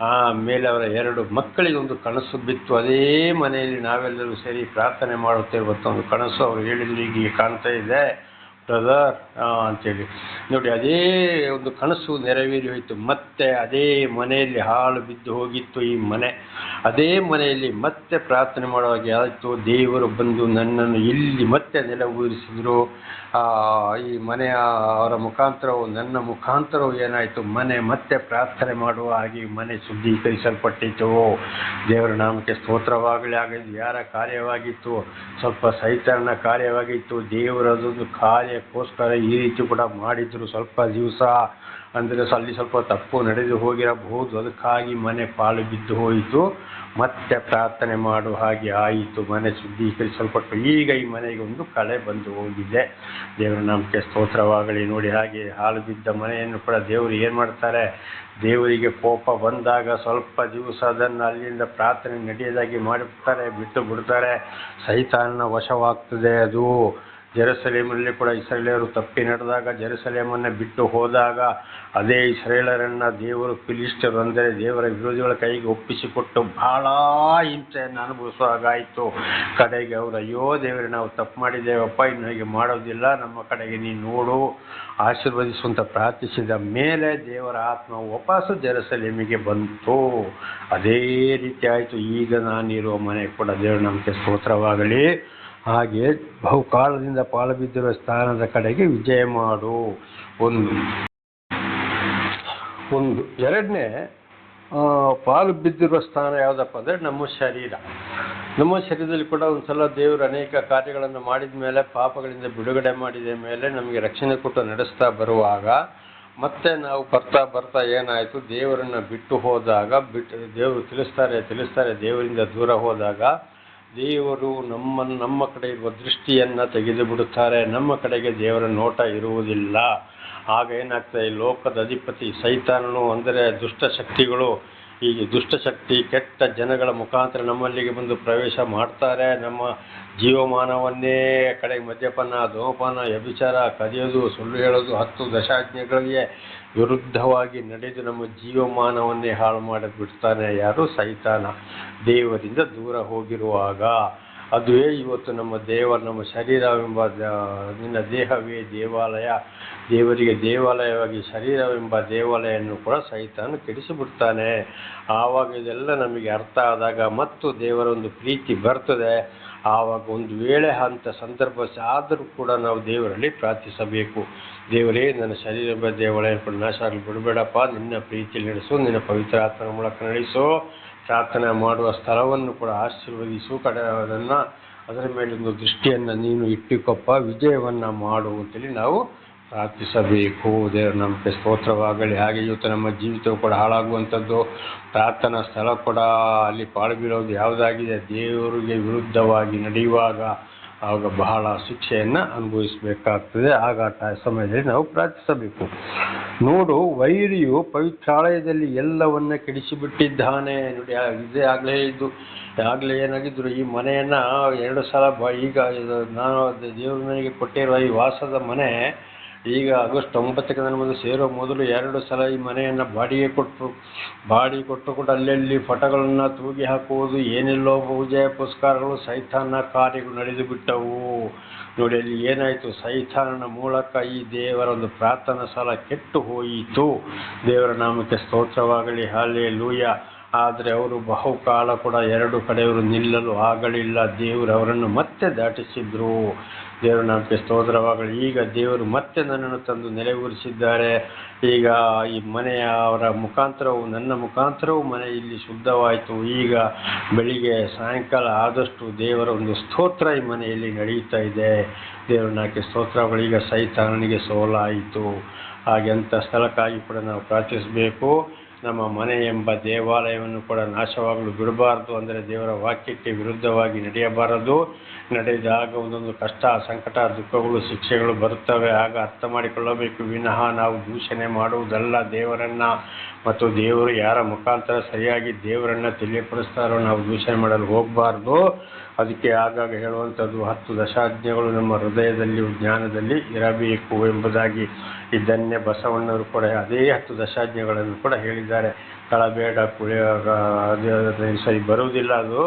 ಆಮೇಲೆ ಅವರ 2 ಮಕ್ಕಳಿಗೆ ಒಂದು ಕನಸು ಬಿತ್ತು. ಅದೇ ಮನೆಯಲ್ಲಿ ನಾವೆಲ್ಲರೂ ಸೇರಿ ಪ್ರಾರ್ಥನೆ ಮಾಡುತ್ತಿರುವಂಥ ಒಂದು ಕನಸು ಅವರು ಹೇಳಿದ್ರು, ಹೀಗೆ ಕಾಣ್ತಾ ಇದೆ ಬ್ರದರ್ ಅಂತೇಳಿ. ನೋಡಿ, ಅದೇ ಒಂದು ಕನಸು ನೆರವೇರಿ ಹೋಯಿತು. ಮತ್ತೆ ಅದೇ ಮನೆಯಲ್ಲಿ ಹಾಳು ಬಿದ್ದು ಹೋಗಿತ್ತು ಈ ಮನೆ. ಅದೇ ಮನೆಯಲ್ಲಿ ಮತ್ತೆ ಪ್ರಾರ್ಥನೆ ಮಾಡುವಾಗ ಆಯಿತು, ದೇವರು ಬಂದು ನನ್ನನ್ನು ಇಲ್ಲಿ ಮತ್ತೆ ನೆಲೆಯೂರಿಸಿದ್ರು. ಈ ಮನೆಯ ಅವರ ಮುಖಾಂತರವು, ನನ್ನ ಮುಖಾಂತರವು ಏನಾಯಿತು, ಮನೆ ಮತ್ತೆ ಪ್ರಾರ್ಥನೆ ಮಾಡುವ ಹಾಗೆ ಮನೆ ಶುದ್ಧೀಕರಿಸಲ್ಪಟ್ಟಿತು. ದೇವರ ನಾಮಕ್ಕೆ ಸ್ತೋತ್ರವಾಗಲಿ. ಆಗಿದ್ದು ಯಾರ ಕಾರ್ಯವಾಗಿತ್ತು? ಸ್ವಲ್ಪ ಸೈತಾನನ ಕಾರ್ಯವಾಗಿತ್ತು. ದೇವರದೊಂದು ಕಾರ್ಯಕ್ಕೋಸ್ಕರ ಈ ರೀತಿ ಕೂಡ ಮಾಡಿದ್ರು. ಸ್ವಲ್ಪ ದಿವಸ ಅಂದರೆ ಅಲ್ಲಿ ಸ್ವಲ್ಪ ತಪ್ಪು ನಡೆದು ಹೋಗಿರಬಹುದು, ಅದಕ್ಕಾಗಿ ಮನೆ ಪಾಳು ಬಿದ್ದು ಹೋಯಿತು. ಮತ್ತೆ ಪ್ರಾರ್ಥನೆ ಮಾಡುವ ಹಾಗೆ ಆಯಿತು, ಮನೆ ಶುದ್ಧೀಕರಿಸಲ್ಪಟ್ಟು ಈಗ ಈ ಮನೆಗೆ ಒಂದು ಕಳೆ ಬಂದು ಹೋಗಿದೆ. ದೇವರ ನಾಮಕ್ಕೆ ಸ್ತೋತ್ರವಾಗಲಿ. ನೋಡಿ, ಹಾಗೆ ಹಾಳು ಬಿದ್ದ ಮನೆಯನ್ನು ಕೂಡ ದೇವರು ಏನು ಮಾಡ್ತಾರೆ, ದೇವರಿಗೆ ಕೋಪ ಬಂದಾಗ ಸ್ವಲ್ಪ ದಿವಸ ಅದನ್ನು ಅಲ್ಲಿಂದ ಪ್ರಾರ್ಥನೆ ನಡೆಯೋದಾಗಿ ಮಾಡಿಬಿಡ್ತಾರೆ, ಬಿಟ್ಟು ಬಿಡ್ತಾರೆ. ಸೈತಾನನ ವಶವಾಗ್ತದೆ ಅದು. ಜೆರುಸಲೇಮಲ್ಲಿ ಕೂಡ ಇಸ್ರಾಯೇಲರು ತಪ್ಪಿ ನಡೆದಾಗ, ಜೆರುಸಲೇಮನ್ನು ಬಿಟ್ಟು ಹೋದಾಗ ಅದೇ ಇಸ್ರಾಯೇಲರನ್ನು ದೇವರು ಫಿಲಿಸ್ಟಿಯರು ಅಂದರೆ ದೇವರ ವಿರೋಧಿಗಳ ಕೈಗೆ ಒಪ್ಪಿಸಿಕೊಟ್ಟು ಬಹಳ ಹಿಂಸೆಯನ್ನು ಅನುಭವಿಸುವ ಹಾಗಾಯಿತು. ಕಡೆಗೆ ಅವರು, ಅಯ್ಯೋ ದೇವರೇ, ನಾವು ತಪ್ಪು ಮಾಡಿದ್ದೇವಪ್ಪ, ಇನ್ನು ಹೀಗೆ ಮಾಡೋದಿಲ್ಲ, ನಮ್ಮ ಕಡೆಗೆ ನೀನು ನೋಡು, ಆಶೀರ್ವದಿಸುವಂತ ಪ್ರಾರ್ಥಿಸಿದ ಮೇಲೆ ದೇವರ ಆತ್ಮ ವಾಪಸ್ಸು ಜೆರುಸಲೇಮಿಗೆ ಬಂತು. ಅದೇ ರೀತಿ ಆಯಿತು. ಈಗ ನಾನಿರುವ ಮನೆ ಕೂಡ ದೇವರ ನಮಗೆ ಸ್ತೋತ್ರವಾಗಲಿ. ಹಾಗೆ ಬಹುಕಾಲದಿಂದ ಪಾಲು ಬಿದ್ದಿರುವ ಸ್ಥಾನದ ಕಡೆಗೆ ವಿಜಯ ಮಾಡು. ಒಂದು ಎರಡನೇ ಪಾಲು ಬಿದ್ದಿರುವ ಸ್ಥಾನ ಯಾವುದಪ್ಪ ಅಂದರೆ ನಮ್ಮ ಶರೀರ. ನಮ್ಮ ಶರೀರದಲ್ಲಿ ಕೂಡ ಒಂದು ಸಲ ದೇವರು ಅನೇಕ ಕಾರ್ಯಗಳನ್ನು ಮಾಡಿದ ಮೇಲೆ, ಪಾಪಗಳಿಂದ ಬಿಡುಗಡೆ ಮಾಡಿದ ಮೇಲೆ, ನಮಗೆ ರಕ್ಷಣೆ ಕೊಟ್ಟು ನಡೆಸ್ತಾ ಬರುವಾಗ ಮತ್ತೆ ನಾವು ಬರ್ತಾ ಏನಾಯಿತು, ದೇವರನ್ನು ಬಿಟ್ಟು ಹೋದಾಗ, ದೇವರು ತಿಳಿಸ್ತಾರೆ ದೇವರಿಂದ ದೂರ ಹೋದಾಗ ದೇವರು ನಮ್ಮ ಕಡೆ ಇರುವ ದೃಷ್ಟಿಯನ್ನು ತೆಗೆದು ಬಿಡುತ್ತಾರೆ. ನಮ್ಮ ಕಡೆಗೆ ದೇವರ ನೋಟ ಇರುವುದಿಲ್ಲ. ಆಗ ಏನಾಗ್ತದೆ, ಈ ಲೋಕದ ಅಧಿಪತಿ ಸೈತಾನನು ಅಂದರೆ ದುಷ್ಟಶಕ್ತಿಗಳು, ಈ ದುಷ್ಟಶಕ್ತಿ ಕೆಟ್ಟ ಜನಗಳ ಮುಖಾಂತರ ನಮ್ಮಲ್ಲಿಗೆ ಬಂದು ಪ್ರವೇಶ ಮಾಡ್ತಾರೆ. ನಮ್ಮ ಜೀವಮಾನವನ್ನೇ ಕಡೆಗೆ ಮದ್ಯಪಾನ, ಧೂಮಪಾನ, ವ್ಯಭಿಚಾರ, ಕದಿಯೋದು, ಸುಳ್ಳು ಹೇಳೋದು, 10 ದಶಾಜ್ಞೆಗಳಿಗೆ ವಿರುದ್ಧವಾಗಿ ನಡೆದು ನಮ್ಮ ಜೀವಮಾನವನ್ನೇ ಹಾಳು ಮಾಡಿಬಿಡ್ತಾನೆ. ಯಾರು? ಸೈತಾನ. ದೇವರಿಂದ ದೂರ ಹೋಗಿರುವಾಗ ಅದುವೇ ಇವತ್ತು ನಮ್ಮ ಶರೀರವೆಂಬ ನಿನ್ನ ದೇಹವೇ ದೇವಾಲಯ, ದೇವರಿಗೆ ದೇವಾಲಯವಾಗಿ ಶರೀರವೆಂಬ ದೇವಾಲಯನ್ನು ಕೂಡ ಸೈತಾನ ಕೆಡಿಸಿಬಿಡ್ತಾನೆ. ಆವಾಗ ಇದೆಲ್ಲ ನಮಗೆ ಅರ್ಥ ಆದಾಗ ಮತ್ತು ದೇವರ ಒಂದು ಪ್ರೀತಿ ಬರ್ತದೆ. ಆವಾಗ ಒಂದು ವೇಳೆ ಅಂಥ ಸಂದರ್ಭ ಆದರೂ ಕೂಡ ನಾವು ದೇವರಲ್ಲಿ ಪ್ರಾರ್ಥಿಸಬೇಕು. ದೇವರೇ, ನನ್ನ ಶರೀರವೆಂಬ ದೇವಾಲಯ ಕೂಡ ನಾಶ ಆಗಲಿ ಬಿಡಬೇಡಪ್ಪ, ನಿನ್ನ ಪ್ರೀತಿಯಲ್ಲಿ ನಡೆಸು, ನಿನ್ನ ಪವಿತ್ರ ಆತ್ಮನ ಮೂಲಕ ನಡೆಸು. ಪ್ರಾರ್ಥನೆ ಮಾಡುವ ಸ್ಥಳವನ್ನು ಕೂಡ ಆಶೀರ್ವದಿಸು. ಅದರ ಮೇಲೊಂದು ದೃಷ್ಟಿಯನ್ನು ನೀನು ಇಟ್ಟುಕೊಪ್ಪ, ವಿಜಯವನ್ನು ಮಾಡು ಅಂತೇಳಿ ನಾವು ಪ್ರಾರ್ಥಿಸಬೇಕು. ದೇವರ ನಮಗೆ ಸ್ತೋತ್ರವಾಗಲಿ. ಹಾಗೆ ಇವತ್ತು ನಮ್ಮ ಜೀವಿತವು ಕೂಡ ಹಾಳಾಗುವಂಥದ್ದು, ಪ್ರಾರ್ಥನಾ ಸ್ಥಳ ಕೂಡ ಅಲ್ಲಿ ಪಾಳು ಬೀಳೋದು ಯಾವುದಾಗಿದೆ, ದೇವರಿಗೆ ವಿರುದ್ಧವಾಗಿ ನಡೆಯುವಾಗ ಆವಾಗ ಬಹಳ ಶಿಕ್ಷೆಯನ್ನು ಅನುಭವಿಸಬೇಕಾಗ್ತದೆ. ಆಗ ಸಮಯದಲ್ಲಿ ನಾವು ಪ್ರಾರ್ಥಿಸಬೇಕು. ನೋಡು, ವೈರಿಯು ಪವಿತ್ರಾಲಯದಲ್ಲಿ ಎಲ್ಲವನ್ನ ಕೆಡಿಸಿಬಿಟ್ಟಿದ್ದಾನೆ. ನೋಡಿ, ಇದೇ ಆಗಲೇ ಏನಾಗಿದ್ರು, ಈ ಮನೆಯನ್ನು 2 ಸಲ ಈಗ ನಾನು ದೇವರು ನನಗೆ ಕೊಟ್ಟಿರುವ ಈ ವಾಸದ ಮನೆ ಈಗ ಆಗಸ್ಟ್ 9ಕ್ಕೆ ನನ್ನ ಮೊದಲು ಸೇರೋ ಮೊದಲು 2 ಸಲ ಈ ಮನೆಯನ್ನು ಬಾಡಿಗೆ ಕೊಟ್ಟು ಕೂಡ ಅಲ್ಲಲ್ಲಿ ಫೋಟೋಗಳನ್ನು ತೂಗಿ ಹಾಕುವುದು, ಏನೆಲ್ಲೋ ಪೂಜೆ ಪುರಸ್ಕಾರಗಳು, ಸೈತಾನ ಕಾರ್ಯಗಳು ನಡೆದು ಬಿಟ್ಟವು. ನೋಡಿ, ಅಲ್ಲಿ ಏನಾಯಿತು, ಸೈತಾನನ ಮೂಲಕ ಈ ದೇವರ ಒಂದು ಪ್ರಾರ್ಥನಾ ಸ್ಥಳ ಕೆಟ್ಟು ಹೋಯಿತು. ದೇವರ ನಾಮಕ್ಕೆ ಸ್ತೋತ್ರವಾಗಲಿ. ಹಲ್ಲೆಲೂಯಾ. ಆದರೆ ಅವರು ಬಹುಕಾಲ ಕೂಡ 2 ಕಡೆಯವರು ನಿಲ್ಲಲು ಆಗಲಿಲ್ಲ. ದೇವರು ಅವರನ್ನು ಮತ್ತೆ ದಾಟಿಸಿದ್ರು. ದೇವರ ನಾಮಕ್ಕೆ ಸ್ತೋತ್ರವಾಗಲಿ. ಈಗ ದೇವರು ಮತ್ತೆ ನನ್ನನ್ನು ತಂದು ನೆಲೆಯೂರಿಸಿದ್ದಾರೆ. ಈಗ ಈ ಮನೆಯ ಅವರ ಮುಖಾಂತರವು, ನನ್ನ ಮುಖಾಂತರವು ಮನೆ ಇಲ್ಲಿ ಶುದ್ಧವಾಯಿತು. ಈಗ ಬೆಳಿಗ್ಗೆ ಸಾಯಂಕಾಲ ಆದಷ್ಟು ದೇವರ ಒಂದು ಸ್ತೋತ್ರ ಈ ಮನೆಯಲ್ಲಿ ನಡೆಯುತ್ತಾ ಇದೆ. ದೇವರ ನಾಮಕ್ಕೆ ಸ್ತೋತ್ರಗಳು. ಈಗ ಸೈತಾನನಿಗೆ ಸೋಲಾಯಿತು. ಹಾಗೆ ಅಂಥ ಸ್ಥಳಕ್ಕಾಗಿ ಕೂಡ ನಾವು ಪ್ರಾರ್ಥಿಸಬೇಕು. ನಮ್ಮ ಮನೆ ಎಂಬ ದೇವಾಲಯವನ್ನು ಕೂಡ ನಾಶವಾಗಲು ಬಿಡಬಾರದು. ಅಂದರೆ ದೇವರ ವಾಕ್ಯಕ್ಕೆ ವಿರುದ್ಧವಾಗಿ ನಡೆಯಬಾರದು. ನಡೆದಾಗ ಒಂದೊಂದು ಕಷ್ಟ, ಸಂಕಟ, ದುಃಖಗಳು, ಶಿಕ್ಷೆಗಳು ಬರುತ್ತವೆ. ಆಗ ಅರ್ಥ ಮಾಡಿಕೊಳ್ಳಬೇಕು, ವಿನಃ ನಾವು ದೂಷಣೆ ಮಾಡುವುದಲ್ಲ ದೇವರನ್ನು. ಮತ್ತು ದೇವರು ಯಾರ ಮುಖಾಂತರ ಸರಿಯಾಗಿ ದೇವರನ್ನು ತಿಳಿಯಪಡಿಸ್ತಾರೋ ನಾವು ದೂಷಣೆ ಮಾಡಲು ಹೋಗಬಾರ್ದು. ಅದಕ್ಕೆ ಆಗಾಗ ಹೇಳುವಂಥದ್ದು 10 ದಶಾಜ್ಞೆಗಳು ನಮ್ಮ ಹೃದಯದಲ್ಲಿ ಜ್ಞಾನದಲ್ಲಿ ಇರಬೇಕು ಎಂಬುದಾಗಿ. ಇದನ್ನೇ ಬಸವಣ್ಣವರು ಕೂಡ ಅದೇ 10 ದಶಾಜ್ಞೆಗಳನ್ನು ಕೂಡ ಹೇಳಿದ್ದಾರೆ. ಕಳಬೇಡ, ಸರಿ ಬರುವುದಿಲ್ಲ ಅದು.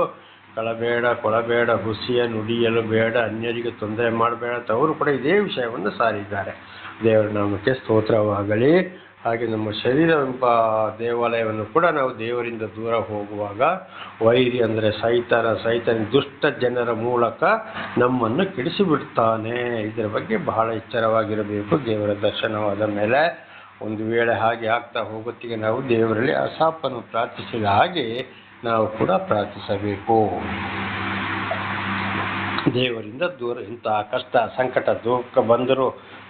ಕಳಬೇಡ, ಕೊಳಬೇಡ, ಹುಸಿಯ ನುಡಿಯಲು ಬೇಡ, ಅನ್ಯರಿಗೆ ತೊಂದರೆ ಮಾಡಬೇಡ ಅಂತ ಅವರು ಕೂಡ ಇದೇ ವಿಷಯವನ್ನು ಸಾರಿದ್ದಾರೆ. ದೇವರ ನಾಮಕ್ಕೆ ಸ್ತೋತ್ರವಾಗಲಿ. ಹಾಗೆ ನಮ್ಮ ಶರೀರವೆಂಬ ದೇವಾಲಯವನ್ನು ಕೂಡ ನಾವು ದೇವರಿಂದ ದೂರ ಹೋಗುವಾಗ ವೈರಿ ಅಂದರೆ ಸೈತನ ದುಷ್ಟ ಜನರ ಮೂಲಕ ನಮ್ಮನ್ನು ಕೆಡಿಸಿಬಿಡ್ತಾನೆ. ಇದರ ಬಗ್ಗೆ ಬಹಳ ಎಚ್ಚರವಾಗಿರಬೇಕು. ದೇವರ ದರ್ಶನವಾದ ಮೇಲೆ ಒಂದು ವೇಳೆ ಹಾಗೆ ಆಗ್ತಾ ಹೋಗುತ್ತಿಗೆ ನಾವು ದೇವರಲ್ಲಿ ಅಸಾಪನ್ನು ಪ್ರಾರ್ಥಿಸಿದ ಹಾಗೆ ನಾವು ಕೂಡ ಪ್ರಾರ್ಥಿಸಬೇಕು. ದೇವರಿಂದ ದೂರ ಇಂತಹ ಕಷ್ಟ, ಸಂಕಟ, ದುಃಖ ಬಂದರೂ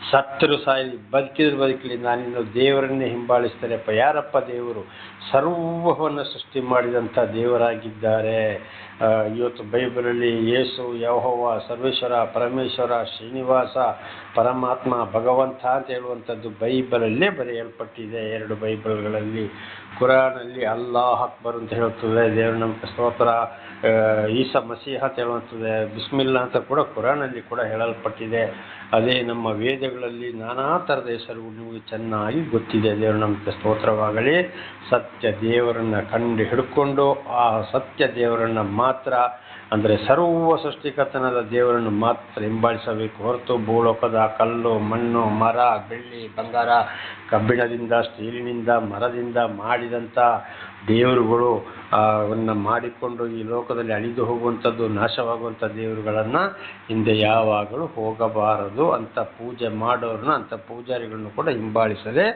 ಸತ್ತರು ಸಾಯಲಿ, ಬದುಕಿದ್ರು ಬದುಕಲಿ, ನಾನಿನ್ನು ದೇವರನ್ನೇ ಹಿಂಬಾಲಿಸ್ತಾನೆಪ್ಪ. ಯಾರಪ್ಪ ದೇವರು? ಸರ್ವವನ್ನು ಸೃಷ್ಟಿ ಮಾಡಿದಂಥ ದೇವರಾಗಿದ್ದಾರೆ. ಇವತ್ತು ಬೈಬಲಲ್ಲಿ ಯೇಸು, ಯೆಹೋವ, ಸರ್ವೇಶ್ವರ, ಪರಮೇಶ್ವರ, ಶ್ರೀನಿವಾಸ, ಪರಮಾತ್ಮ, ಭಗವಂತ ಅಂತ ಹೇಳುವಂಥದ್ದು ಬೈಬಲಲ್ಲೇ ಬರೆಯಲ್ಪಟ್ಟಿದೆ. 2 ಬೈಬಲ್ಗಳಲ್ಲಿ. ಕುರಾನಲ್ಲಿ ಅಲ್ಲಾಹ್ ಅಕ್ಬರ್ ಅಂತ ಹೇಳುತ್ತದೆ, ದೇವರ ನಮಗೆ ಸ್ತೋತ್ರ. ಈಸಾ ಮಸೀಹ ಅಂತ ಹೇಳುವಂಥದ್ದು, ಬಿಸ್ಮಿಲ್ಲಾ ಅಂತ ಕೂಡ ಕುರಾನಲ್ಲಿ ಕೂಡ ಹೇಳಲ್ಪಟ್ಟಿದೆ. ಅದೇ ನಮ್ಮ ವೇದಗಳಲ್ಲಿ ನಾನಾ ಥರದ ಹೆಸರುಗಳು ನಿಮಗೆ ಚೆನ್ನಾಗಿ ಗೊತ್ತಿದೆ. ದೇವರು ನಮಗೆ ಸ್ತೋತ್ರವಾಗಲಿ. ಸತ್ಯ ದೇವರನ್ನು ಕಂಡು ಹಿಡ್ಕೊಂಡು ಆ ಸತ್ಯ ದೇವರನ್ನು ಮಾತ್ರ, ಅಂದರೆ ಸರ್ವ ಸೃಷ್ಟಿಕರ್ತನಾದ ದೇವರನ್ನು ಮಾತ್ರ ಹಿಂಬಾಲಿಸಬೇಕು ಹೊರತು ಭೂಲೋಕದ ಕಲ್ಲು, ಮಣ್ಣು, ಮರ, ಬೆಳ್ಳಿ, ಬಂಗಾರ, ಕಬ್ಬಿಣದಿಂದ, ಸ್ಟೀಲಿನಿಂದ, ಮರದಿಂದ ಮಾಡಿದಂಥ ದೇವರುಗಳು ಅವನ್ನು ಮಾಡಿಕೊಂಡು ಈ ಲೋಕದಲ್ಲಿ ಅಳಿದು ಹೋಗುವಂಥದ್ದು, ನಾಶವಾಗುವಂಥ ದೇವರುಗಳನ್ನು ಹಿಂದೆ ಯಾವಾಗಲೂ ಹೋಗಬಾರದು. ಅಂಥ ಪೂಜೆ ಮಾಡೋರನ್ನ, ಅಂಥ ಪೂಜಾರಿಗಳನ್ನು ಕೂಡ ಹಿಂಬಾಲಿಸಲೇ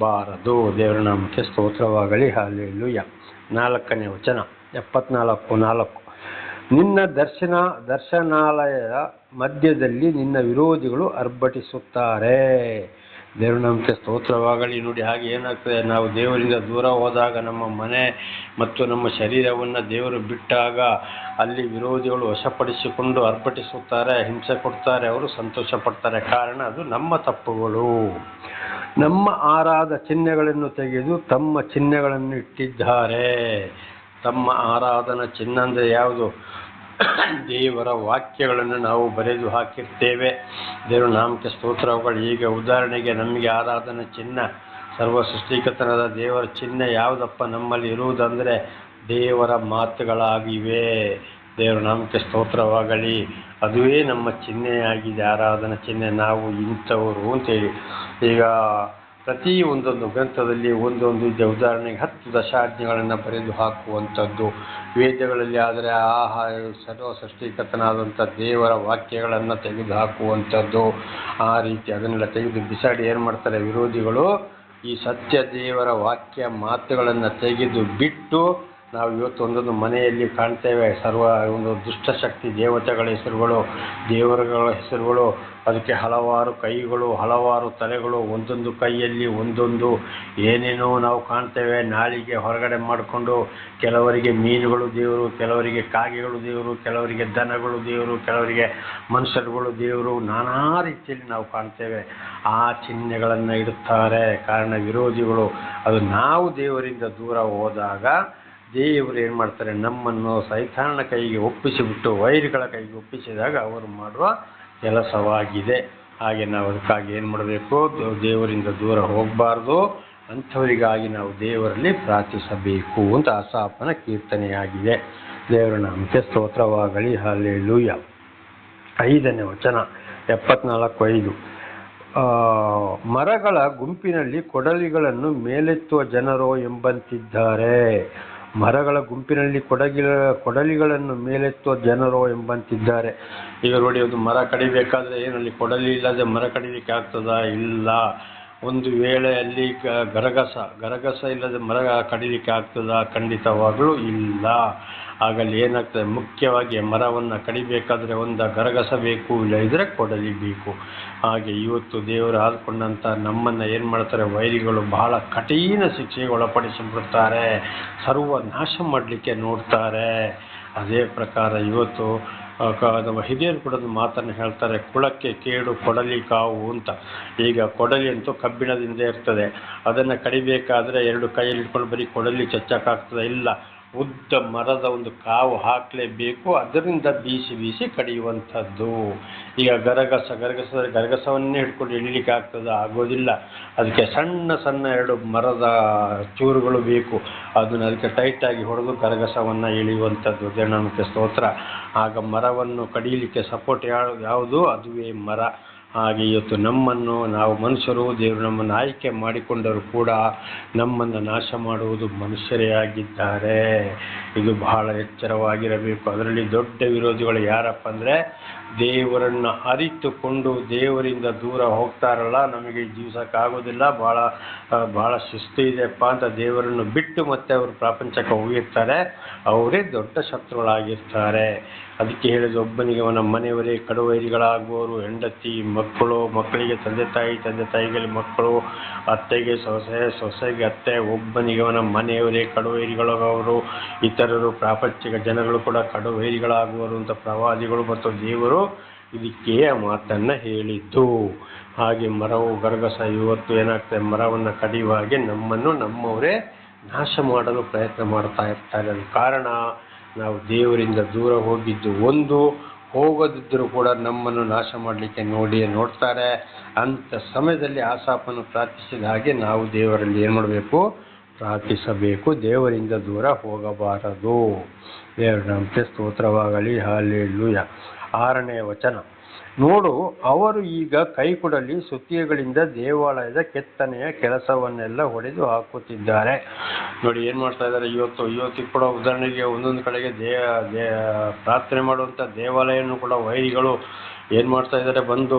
ಬಾರದು. ದೇವರ ನಾಮಕ್ಕೆ ಸ್ತೋತ್ರವಾಗಲಿ. ಹಲ್ಲೆಲೂಯಾ. 4ನೇ ವಚನ 74:4. ನಿನ್ನ ದರ್ಶನಾಲಯದ ಮಧ್ಯದಲ್ಲಿ ನಿನ್ನ ವಿರೋಧಿಗಳು ಅರ್ಭಟಿಸುತ್ತಾರೆ. ದೇವರ ನಾಮಕ್ಕೆ ಸ್ತೋತ್ರವಾಗಲಿ. ನೋಡಿ, ಹಾಗೆ ಏನಾಗ್ತದೆ, ನಾವು ದೇವರಿಂದ ದೂರ ಹೋದಾಗ ನಮ್ಮ ಮನೆ ಮತ್ತು ನಮ್ಮ ಶರೀರವನ್ನು ದೇವರು ಬಿಟ್ಟಾಗ ಅಲ್ಲಿ ವಿರೋಧಿಗಳು ವಶಪಡಿಸಿಕೊಂಡು ಅರ್ಭಟಿಸುತ್ತಾರೆ, ಹಿಂಸೆ ಕೊಡ್ತಾರೆ, ಅವರು ಸಂತೋಷ ಪಡ್ತಾರೆ. ಕಾರಣ ಅದು ನಮ್ಮ ತಪ್ಪುಗಳು. ನಮ್ಮ ಆರಾಧ ಚಿಹ್ನೆಗಳನ್ನು ತೆಗೆದು ತಮ್ಮ ಚಿಹ್ನೆಗಳನ್ನು ಇಟ್ಟಿದ್ದಾರೆ. ತಮ್ಮ ಆರಾಧನಾ ಚಿಹ್ನೆ ಅಂದರೆ ಯಾವುದು? ದೇವರ ವಾಕ್ಯಗಳನ್ನು ನಾವು ಬರೆದು ಹಾಕಿರ್ತೇವೆ. ದೇವರ ನಾಮಕ್ಕೆ ಸ್ತೋತ್ರಗಳು. ಈಗ ಉದಾಹರಣೆಗೆ ನಮಗೆ ಆರಾಧನಾ ಚಿಹ್ನೆ, ಸರ್ವ ಸೃಷ್ಟಿಕರ್ತನಾದ ದೇವರ ಚಿಹ್ನೆ ಯಾವುದಪ್ಪ ನಮ್ಮಲ್ಲಿ ಇರುವುದಂದರೆ ದೇವರ ಮಾತುಗಳಾಗಿವೆ. ದೇವರ ನಾಮಕ್ಕೆ ಸ್ತೋತ್ರವಾಗಲಿ. ಅದುವೇ ನಮ್ಮ ಚಿಹ್ನೆಯಾಗಿದೆ, ಆರಾಧನಾ ಚಿಹ್ನೆ. ನಾವು ಇಂಥವರು ಅಂತೇಳಿ ಈಗ ಪ್ರತಿ ಒಂದೊಂದು ಗ್ರಂಥದಲ್ಲಿ ಒಂದೊಂದು ಇದೆ. ಉದಾಹರಣೆಗೆ 10 ದಶಾಜ್ಞೆಗಳನ್ನು ಬರೆದು ಹಾಕುವಂಥದ್ದು. ವೇದಗಳಲ್ಲಿ ಆದರೆ ಸರ್ವ ಸೃಷ್ಟಿಕರ್ತನಾದಂಥ ದೇವರ ವಾಕ್ಯಗಳನ್ನು ತೆಗೆದು ಹಾಕುವಂಥದ್ದು. ಆ ರೀತಿ ಅದನ್ನೆಲ್ಲ ತೆಗೆದು ಬಿಸಾಡಿ ಏನು ಮಾಡ್ತಾರೆ ವಿರೋಧಿಗಳು? ಈ ಸತ್ಯ ದೇವರ ವಾಕ್ಯ ಮಾತುಗಳನ್ನು ತೆಗೆದು ಬಿಟ್ಟು ನಾವು ಇವತ್ತು ಒಂದೊಂದು ಮನೆಯಲ್ಲಿ ಕಾಣ್ತೇವೆ. ಒಂದು ದುಷ್ಟಶಕ್ತಿ ದೇವತೆಗಳ ಹೆಸರುಗಳು, ದೇವರುಗಳ ಹೆಸರುಗಳು, ಅದಕ್ಕೆ ಹಲವಾರು ಕೈಗಳು, ಹಲವಾರು ತಲೆಗಳು, ಒಂದೊಂದು ಕೈಯಲ್ಲಿ ಒಂದೊಂದು ಏನೇನೋ ನಾವು ಕಾಣ್ತೇವೆ. ನಾಲಿಗೆ ಹೊರಗಡೆ ಮಾಡಿಕೊಂಡು ಕೆಲವರಿಗೆ ಮೀನುಗಳು ದೇವರು, ಕೆಲವರಿಗೆ ಕಾಗೆಗಳು ದೇವರು, ಕೆಲವರಿಗೆ ದನಗಳು ದೇವರು, ಕೆಲವರಿಗೆ ಮನುಷ್ಯರುಗಳು ದೇವರು, ನಾನಾ ರೀತಿಯಲ್ಲಿ ನಾವು ಕಾಣ್ತೇವೆ. ಆ ಚಿಹ್ನೆಗಳನ್ನು ಇಡುತ್ತಾರೆ. ಕಾರಣ ವಿರೋಧಿಗಳು. ಅದು ನಾವು ದೇವರಿಂದ ದೂರ ಹೋದಾಗ ದೇವರು ಏನು ಮಾಡ್ತಾರೆ? ನಮ್ಮನ್ನು ಸೈತಾನನ ಕೈಗೆ ಒಪ್ಪಿಸಿಬಿಟ್ಟು ವೈರಿಗಳ ಕೈಗೆ ಒಪ್ಪಿಸಿದಾಗ ಅವರು ಮಾಡುವ ಕೆಲಸವಾಗಿದೆ. ಹಾಗೆ ನಾವು ಅದಕ್ಕಾಗಿ ಏನು ಮಾಡಬೇಕು? ದೇವರಿಂದ ದೂರ ಹೋಗಬಾರ್ದು. ಅಂಥವರಿಗಾಗಿ ನಾವು ದೇವರಲ್ಲಿ ಪ್ರಾರ್ಥಿಸಬೇಕು ಅಂತ ಆಸಾಫನ ಕೀರ್ತನೆಯಾಗಿದೆ. ದೇವರ ನಾಮಕ್ಕೆ ಸ್ತೋತ್ರವಾಗಲಿ. ಹಲ್ಲೆಲೂಯಾ. 5ನೇ ವಚನ 74:5. ಮರಗಳ ಗುಂಪಿನಲ್ಲಿ ಕೊಡಲಿಗಳನ್ನು ಮೇಲೆತ್ತುವ ಜನರೋ ಎಂಬಂತಿದ್ದಾರೆ. ಮರಗಳ ಗುಂಪಿನಲ್ಲಿ ಕೊಡಲಿಗಳನ್ನು ಮೇಲೆತ್ತುವ ಜನರೋ ಎಂಬಂತಿದ್ದಾರೆ. ಈಗ ನೋಡಿ, ಒಂದು ಮರ ಕಡಿಬೇಕಾದ್ರೆ ಏನಲ್ಲಿ ಕೊಡಲಿ ಇಲ್ಲದೆ ಮರ ಕಡಿಲಿಕ್ಕೆ ಆಗ್ತದಾ? ಇಲ್ಲ. ಒಂದು ವೇಳೆ ಅಲ್ಲಿ ಗರಗಸ ಇಲ್ಲದೆ ಮರ ಕಡಿಲಿಕ್ಕೆ ಆಗ್ತದಾ? ಖಂಡಿತವಾಗಲೂ ಇಲ್ಲ. ಆಗಲ್ಲಿ ಏನಾಗ್ತದೆ, ಮುಖ್ಯವಾಗಿ ಮರವನ್ನು ಕಡಿಬೇಕಾದ್ರೆ ಒಂದು ಗರಗಸ ಬೇಕು, ಇಲ್ಲ ಇದ್ರೆ ಕೊಡಲಿ ಬೇಕು. ಹಾಗೆ ಇವತ್ತು ದೇವರು ಆದುಕೊಂಡಂಥ ನಮ್ಮನ್ನು ಏನು ಮಾಡ್ತಾರೆ, ವೈರಿಗಳು ಬಹಳ ಕಠಿಣ ಶಿಕ್ಷೆಗೆ ಒಳಪಡಿಸಿಬಿಡ್ತಾರೆ, ಸರ್ವನಾಶ ಮಾಡಲಿಕ್ಕೆ ನೋಡ್ತಾರೆ. ಅದೇ ಪ್ರಕಾರ ಇವತ್ತು ನಮ್ಮ ಹಿರಿಯರು ಕೂಡ ಮಾತನ್ನು ಹೇಳ್ತಾರೆ, ಕುಳಕ್ಕೆ ಕೇಡು ಕೊಡಲಿ ಕಾವು ಅಂತ. ಈಗ ಕೊಡಲಿ ಅಂತೂ ಕಬ್ಬಿಣದಿಂದ ಇರ್ತದೆ, ಅದನ್ನು ಕಡಿಬೇಕಾದ್ರೆ ಎರಡು ಕೈಯಲ್ಲಿ ಇಟ್ಕೊಂಡು ಬರೀ ಕೊಡಲಿ ಚಚ್ಚಕ್ಕಾಗ್ತದೆ, ಇಲ್ಲ ಉದ್ದ ಮರದ ಒಂದು ಕಾವು ಹಾಕಲೇಬೇಕು, ಅದರಿಂದ ಬೀಸಿ ಕಡಿಯುವಂಥದ್ದು. ಈಗ ಗರಗಸವನ್ನೇ ಹಿಡ್ಕೊಂಡು ಎಳಿಲಿಕ್ಕೆ ಆಗೋದಿಲ್ಲ, ಅದಕ್ಕೆ ಸಣ್ಣ ಎರಡು ಮರದ ಚೂರುಗಳು ಬೇಕು, ಅದನ್ನು ಅದಕ್ಕೆ ಟೈಟಾಗಿ ಹೊಡೆದು ಗರಗಸವನ್ನು ಎಳೆಯುವಂಥದ್ದು. ದೇವನಾಮಕ್ಕೆ ಸ್ತೋತ್ರ. ಆಗ ಮರವನ್ನು ಕಡಿಯಲಿಕ್ಕೆ ಸಪೋರ್ಟ್ ಯಾವುದು, ಅದುವೇ ಮರ. ಹಾಗೆ ಇವತ್ತು ನಮ್ಮನ್ನು ನಾವು ಮನುಷ್ಯರು, ದೇವರು ನಮ್ಮನ್ನು ಆಯ್ಕೆ ಮಾಡಿಕೊಂಡರೂ ಕೂಡ ನಮ್ಮನ್ನು ನಾಶ ಮಾಡುವುದು ಮನುಷ್ಯರೇ ಆಗಿದ್ದಾರೆ. ಇದು ಬಹಳ ಎಚ್ಚರವಾಗಿರಬೇಕು. ಅದರಲ್ಲಿ ದೊಡ್ಡ ವಿರೋಧಿಗಳು ಯಾರಪ್ಪ ಅಂದರೆ, ದೇವರನ್ನು ಅರಿತುಕೊಂಡು ದೇವರಿಂದ ದೂರ ಹೋಗ್ತಾರಲ್ಲ, ನಮಗೆ ಜೀವಿಸೋಕ್ಕಾಗೋದಿಲ್ಲ, ಭಾಳ ಶಿಸ್ತು ಇದೆಯಪ್ಪ ಅಂತ ದೇವರನ್ನು ಬಿಟ್ಟು ಮತ್ತೆ ಅವರು ಪ್ರಪಂಚಕ್ಕೆ ಹೋಗಿರ್ತಾರೆ, ಅವರೇ ದೊಡ್ಡ ಶತ್ರುಗಳಾಗಿರ್ತಾರೆ. ಅದಕ್ಕೆ ಹೇಳಿದ, ಒಬ್ಬನಿಗೆ ಅವನ ಮನೆಯವರೇ ಕಡುವೈರಿಗಳಾಗುವವರು, ಹೆಂಡತಿ ಮಕ್ಕಳು, ಮಕ್ಕಳಿಗೆ ತಂದೆ ತಾಯಿಗೆ ಮಕ್ಕಳು, ಅತ್ತೆಗೆ ಸೊಸೆಗೆ ಅತ್ತೆ, ಒಬ್ಬನಿಗೆ ಅವನ ಮನೆಯವರೇ ಕಡುವೈರಿಗಳಾಗುವರು, ಇತರರು ಪ್ರಾಪಂಚಿಕ ಜನಗಳು ಕೂಡ ಕಡುವೈರಿಗಳಾಗುವರು ಅಂತ ಪ್ರವಾದಿಗಳು ಮತ್ತು ದೇವರು ಇದಕ್ಕೆ ಮಾತನ್ನು ಹೇಳಿದ್ದು. ಹಾಗೆ ಮರವು ಗರಗಸ ಇವತ್ತು ಏನಾಗ್ತದೆ, ಮರವನ್ನು ಕಡಿಯುವ ಹಾಗೆ ನಮ್ಮನ್ನು ನಮ್ಮವರೇ ನಾಶ ಮಾಡಲು ಪ್ರಯತ್ನ ಮಾಡ್ತಾ ಇರ್ತಾರೆ. ಅದು ಕಾರಣ ನಾವು ದೇವರಿಂದ ದೂರ ಹೋಗಿದ್ದು. ಒಂದು, ಹೋಗದಿದ್ದರೂ ಕೂಡ ನಮ್ಮನ್ನು ನಾಶ ಮಾಡಲಿಕ್ಕೆ ನೋಡ್ತಾರೆ. ಅಂಥ ಸಮಯದಲ್ಲಿ ಆಸಾಪನ್ನು ಪ್ರಾರ್ಥಿಸಿದ ಹಾಗೆ ನಾವು ದೇವರಲ್ಲಿ ಏನು ಮಾಡಬೇಕು, ಪ್ರಾರ್ಥಿಸಬೇಕು, ದೇವರಿಂದ ದೂರ ಹೋಗಬಾರದು. ದೇವರ ನಾಮಕ್ಕೆ ಸ್ತೋತ್ರವಾಗಲಿ. ಹಲ್ಲೆಲೂಯಾ. 6ನೇ ವಚನ, ನೋಡು, ಅವರು ಈಗ ಕೈಕೊಡಲಿ ಸುತ್ತಿಗೆಗಳಿಂದ ದೇವಾಲಯದ ಕೆತ್ತನೆಯ ಕೆಲಸವನ್ನೆಲ್ಲ ಹೊಡೆದು ಹಾಕುತ್ತಿದ್ದಾರೆ. ನೋಡಿ ಏನು ಮಾಡ್ತಾ ಇದ್ದಾರೆ ಇವತ್ತಿಗೆ ಕೂಡ. ಉದಾಹರಣೆಗೆ ಒಂದೊಂದು ಕಡೆಗೆ ಪ್ರಾರ್ಥನೆ ಮಾಡುವಂಥ ದೇವಾಲಯವನ್ನು ಕೂಡ ವೈರಿಗಳು ಏನು ಮಾಡ್ತಾ ಇದ್ದಾರೆ, ಬಂದು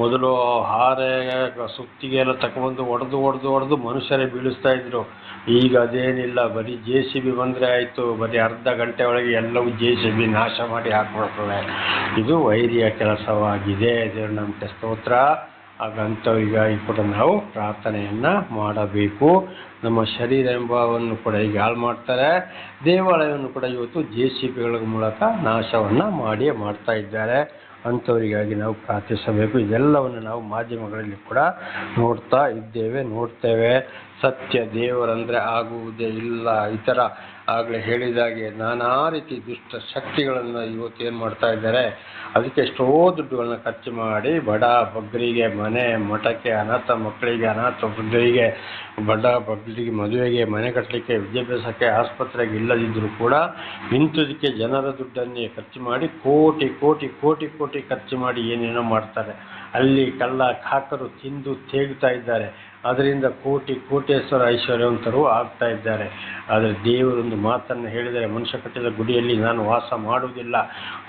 ಮೊದಲು ಹಾರೆ ಸುತ್ತಿಗೆ ಎಲ್ಲ ತಗೊಂಡು ಹೊಡೆದು ಮನುಷ್ಯರೇ ಬೀಳಿಸ್ತಾ ಇದ್ರು. ಈಗ ಅದೇನಿಲ್ಲ, ಬರೀ JCB ಬಂದರೆ ಆಯಿತು, ಬರೀ ಅರ್ಧ ಗಂಟೆ ಒಳಗೆ ಎಲ್ಲವೂ JCB ನಾಶ ಮಾಡಿ ಹಾಕ್ಬಿಡ್ತದೆ. ಇದು ವೈರಿಯ ಕೆಲಸವಾಗಿದೆ. ದೇವರ ನಾಮಕ್ಕೆ ಸ್ತೋತ್ರ. ಹಾಗಂಥವ್ರಿಗಾಗಿ ಕೂಡ ನಾವು ಪ್ರಾರ್ಥನೆಯನ್ನು ಮಾಡಬೇಕು. ನಮ್ಮ ಶರೀರ ಎಂಬವನ್ನು ಕೂಡ ಈಗ ಹಾಳು ಮಾಡ್ತಾರೆ, ದೇವಾಲಯವನ್ನು ಕೂಡ ಇವತ್ತು JCBಗಳ ಮೂಲಕ ನಾಶವನ್ನು ಮಾಡ್ತಾ ಇದ್ದಾರೆ. ಅಂಥವರಿಗಾಗಿ ನಾವು ಪ್ರಾರ್ಥಿಸಬೇಕು. ಇದೆಲ್ಲವನ್ನು ನಾವು ಮಾಧ್ಯಮಗಳಲ್ಲಿ ಕೂಡ ನೋಡ್ತೇವೆ. ಸತ್ಯ ದೇವರಂದರೆ ಆಗುವುದೇ ಇಲ್ಲ. ಈ ಥರ ಆಗಲೇ ಹೇಳಿದಾಗೆ ನಾನಾ ರೀತಿ ದುಷ್ಟ ಶಕ್ತಿಗಳನ್ನು ಇವತ್ತು ಏನು ಮಾಡ್ತಾ ಇದ್ದಾರೆ, ಅದಕ್ಕೆ ಎಷ್ಟೋ ದುಡ್ಡುಗಳನ್ನ ಖರ್ಚು ಮಾಡಿ ಬಡ ಬಗ್ಗರಿಗೆ ಮನೆ ಮಠಕ್ಕೆ, ಅನಾಥ ಮಕ್ಕಳಿಗೆ, ಅನಾಥ ವೃದ್ಧರಿಗೆ, ಬಡ ಬಗ್ಗರಿಗೆ ಮದುವೆಗೆ, ಮನೆ ಕಟ್ಟಲಿಕ್ಕೆ, ವಿದ್ಯಾಭ್ಯಾಸಕ್ಕೆ, ಆಸ್ಪತ್ರೆಗೆ ಇಲ್ಲದಿದ್ದರೂ ಕೂಡ ಇಂಥದಕ್ಕೆ ಜನರ ದುಡ್ಡನ್ನೇ ಖರ್ಚು ಮಾಡಿ ಕೋಟಿ ಕೋಟಿ ಕೋಟಿ ಕೋಟಿ ಖರ್ಚು ಮಾಡಿ ಏನೇನೋ ಮಾಡ್ತಾರೆ. ಅಲ್ಲಿ ಕಳ್ಳ ಕಾಕರು ತಿಂದು ತೇಗ್ತಾ ಇದ್ದಾರೆ. ಅದರಿಂದ ಕೋಟೇಶ್ವರ ಐಶ್ವರ್ಯವಂತರು ಆಗ್ತಾ ಇದ್ದಾರೆ. ಆದರೆ ದೇವರೊಂದು ಮಾತನ್ನು ಹೇಳಿದರೆ, ಮನುಷ್ಯ ಕಟ್ಟಿದ ಗುಡಿಯಲ್ಲಿ ನಾನು ವಾಸ ಮಾಡುವುದಿಲ್ಲ,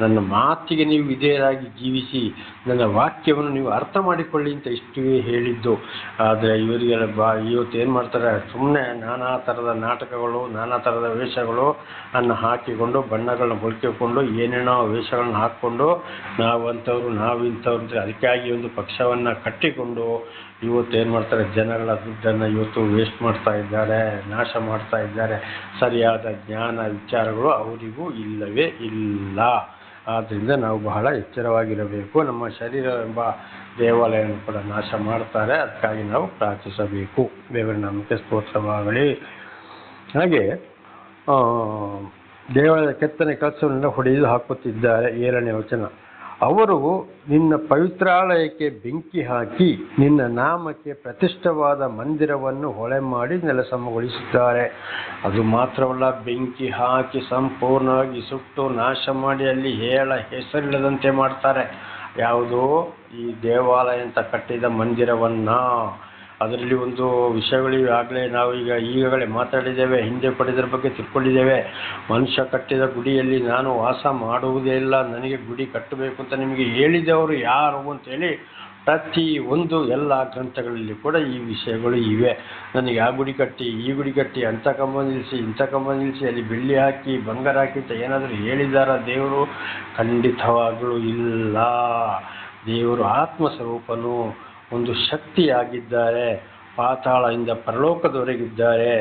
ನನ್ನ ಮಾತಿಗೆ ನೀವು ವಿಧೇಯರಾಗಿ ಜೀವಿಸಿ, ನನ್ನ ವಾಕ್ಯವನ್ನು ನೀವು ಅರ್ಥ ಮಾಡಿಕೊಳ್ಳಿ ಅಂತ ಇಷ್ಟೇ ಹೇಳಿದ್ದು. ಆದರೆ ಇವರಿಗೆಲ್ಲ ಇವತ್ತು ಏನು ಮಾಡ್ತಾರೆ, ಸುಮ್ಮನೆ ನಾನಾ ಥರದ ನಾಟಕಗಳು, ನಾನಾ ಥರದ ವೇಷಗಳು ಅನ್ನು ಹಾಕಿಕೊಂಡು, ಬಣ್ಣಗಳನ್ನ ಬಳಕೆಕೊಂಡು, ಏನೇನೋ ವೇಷಗಳನ್ನ ಹಾಕ್ಕೊಂಡು ನಾವು ಅಂಥವ್ರು ನಾವು ಇಂಥವ್ರು ಅಂತ ಅದಕ್ಕಾಗಿ ಒಂದು ಪಕ್ಷವನ್ನು ಕಟ್ಟಿಕೊಂಡು ಇವತ್ತು ಏನು ಮಾಡ್ತಾರೆ, ಜನಗಳ ದುಡ್ಡನ್ನು ಇವತ್ತು ವೇಸ್ಟ್ ಮಾಡ್ತಾ ಇದ್ದಾರೆ, ನಾಶ ಮಾಡ್ತಾ ಇದ್ದಾರೆ. ಸರಿಯಾದ ಜ್ಞಾನ ವಿಚಾರಗಳು ಅವರಿಗೂ ಇಲ್ಲವೇ ಇಲ್ಲ. ಆದ್ದರಿಂದ ನಾವು ಬಹಳ ಎಚ್ಚರವಾಗಿರಬೇಕು. ನಮ್ಮ ಶರೀರ ಎಂಬ ದೇವಾಲಯವನ್ನು ಕೂಡ ನಾಶ ಮಾಡ್ತಾರೆ. ಅದಕ್ಕಾಗಿ ನಾವು ಪ್ರಾರ್ಥಿಸಬೇಕು. ದೇವರ ನಾಮಕ್ಕೆ ಸ್ತೋತ್ರವಾಗಲಿ. ಹಾಗೆ ದೇವಾಲಯದ ಕೆತ್ತನೆ ಕೆಲಸವನ್ನೆಲ್ಲ ಹೊಡೆದು ಹಾಕುತ್ತಿದ್ದಾರೆ. 7ನೇ ವಚನ, ಅವರು ನಿನ್ನ ಪವಿತ್ರಾಲಯಕ್ಕೆ ಬೆಂಕಿ ಹಾಕಿ ನಿನ್ನ ನಾಮಕ್ಕೆ ಪ್ರತಿಷ್ಠವಾದ ಮಂದಿರವನ್ನು ಹೊಳೆ ಮಾಡಿ ನೆಲಸಮಗೊಳಿಸುತ್ತಾರೆ. ಅದು ಮಾತ್ರವಲ್ಲ, ಬೆಂಕಿ ಹಾಕಿ ಸಂಪೂರ್ಣವಾಗಿ ಸುಟ್ಟು ನಾಶ ಮಾಡಿ ಅಲ್ಲಿ ಹೆಸರಿಲ್ಲದಂತೆ ಮಾಡ್ತಾರೆ. ಯಾವುದೋ ಈ ದೇವಾಲಯ ಅಂತ ಕಟ್ಟಿದ ಮಂದಿರವನ್ನು. ಅದರಲ್ಲಿ ಒಂದು ವಿಷಯಗಳು ನಾವು ಈಗಾಗಲೇ ಮಾತಾಡಿದ್ದೇವೆ, ಹಿಂದೆ ಪಡೆದರ ಬಗ್ಗೆ ತಿಳ್ಕೊಂಡಿದ್ದೇವೆ. ಮನುಷ್ಯ ಕಟ್ಟಿದ ಗುಡಿಯಲ್ಲಿ ನಾನು ವಾಸ ಮಾಡುವುದೇ ಇಲ್ಲ, ನನಗೆ ಗುಡಿ ಕಟ್ಟಬೇಕು ಅಂತ ನಿಮಗೆ ಹೇಳಿದವರು ಯಾರು ಅಂತೇಳಿ ಪ್ರತಿ ಒಂದು ಎಲ್ಲ ಗ್ರಂಥಗಳಲ್ಲಿ ಕೂಡ ಈ ವಿಷಯಗಳು ಇವೆ. ನನಗೆ ಆ ಗುಡಿ ಕಟ್ಟಿ, ಈ ಗುಡಿ ಕಟ್ಟಿ, ಅಂಥ ಕಂಬ ನಿಲ್ಲಿಸಿ, ಇಂಥ ಕಂಬ ನಿಲ್ಲಿಸಿ, ಅಲ್ಲಿ ಬೆಳ್ಳಿ ಹಾಕಿ, ಬಂಗಾರ ಹಾಕಿ ಅಂತ ಏನಾದರೂ ಹೇಳಿದಾರ ದೇವರು? ಖಂಡಿತವಾಗಲೂ ಇಲ್ಲ. ದೇವರು ಆತ್ಮಸ್ವರೂಪನು, ಒಂದು ಶಕ್ತಿಯಾಗಿದ್ದಾರೆ. ಪಾತಾಳದಿಂದ ಪರಲೋಕದವರೆಗಿದ್ದಾರೆ.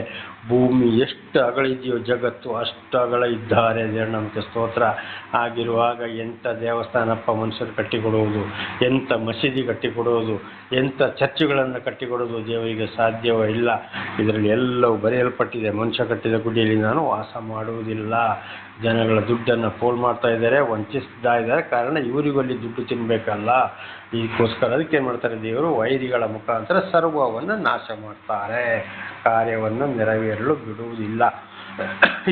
ಭೂಮಿ ಎಷ್ಟು ಅಗಲ ಇದೆಯೋ ಜಗತ್ತು ಅಷ್ಟು ಅಗಲ ಇದ್ದಾರೆ. ದೇವರ ನಮಗೆ ಸ್ತೋತ್ರ. ಆಗಿರುವಾಗ ಎಂಥ ದೇವಸ್ಥಾನಪ್ಪ ಮನುಷ್ಯರು ಕಟ್ಟಿಕೊಡುವುದು, ಎಂಥ ಮಸೀದಿ ಕಟ್ಟಿಕೊಡುವುದು, ಎಂಥ ಚರ್ಚ್ಗಳನ್ನು ಕಟ್ಟಿಕೊಡೋದು ದೇವರಿಗೆ ಸಾಧ್ಯವೇ ಇಲ್ಲ. ಇದರಲ್ಲಿ ಎಲ್ಲವೂ ಬರೆಯಲ್ಪಟ್ಟಿದೆ. ಮನುಷ್ಯ ಕಟ್ಟಿದ ಗುಡಿಯಲ್ಲಿ ನಾನು ವಾಸ ಮಾಡುವುದಿಲ್ಲ. ಜನಗಳ ದುಡ್ಡನ್ನು ಪೋಲ್ ಮಾಡ್ತಾ ಇದ್ದಾರೆ, ವಂಚಿಸ್ತಾ ಇದ್ದಾರೆ. ಕಾರಣ ಇವರಿಗೂ ಅಲ್ಲಿ ದುಡ್ಡು ತಿನ್ನಬೇಕಲ್ಲ. ಇದಕ್ಕೋಸ್ಕರ ಅದಕ್ಕೆ ಏನು ಮಾಡ್ತಾರೆ ದೇವರು? ವೈರಿಗಳ ಮುಖಾಂತರ ಸರ್ವವನ್ನು ನಾಶ ಮಾಡ್ತಾರೆ, ಕಾರ್ಯವನ್ನು ನೆರವೇರಲು ಬಿಡುವುದಿಲ್ಲ.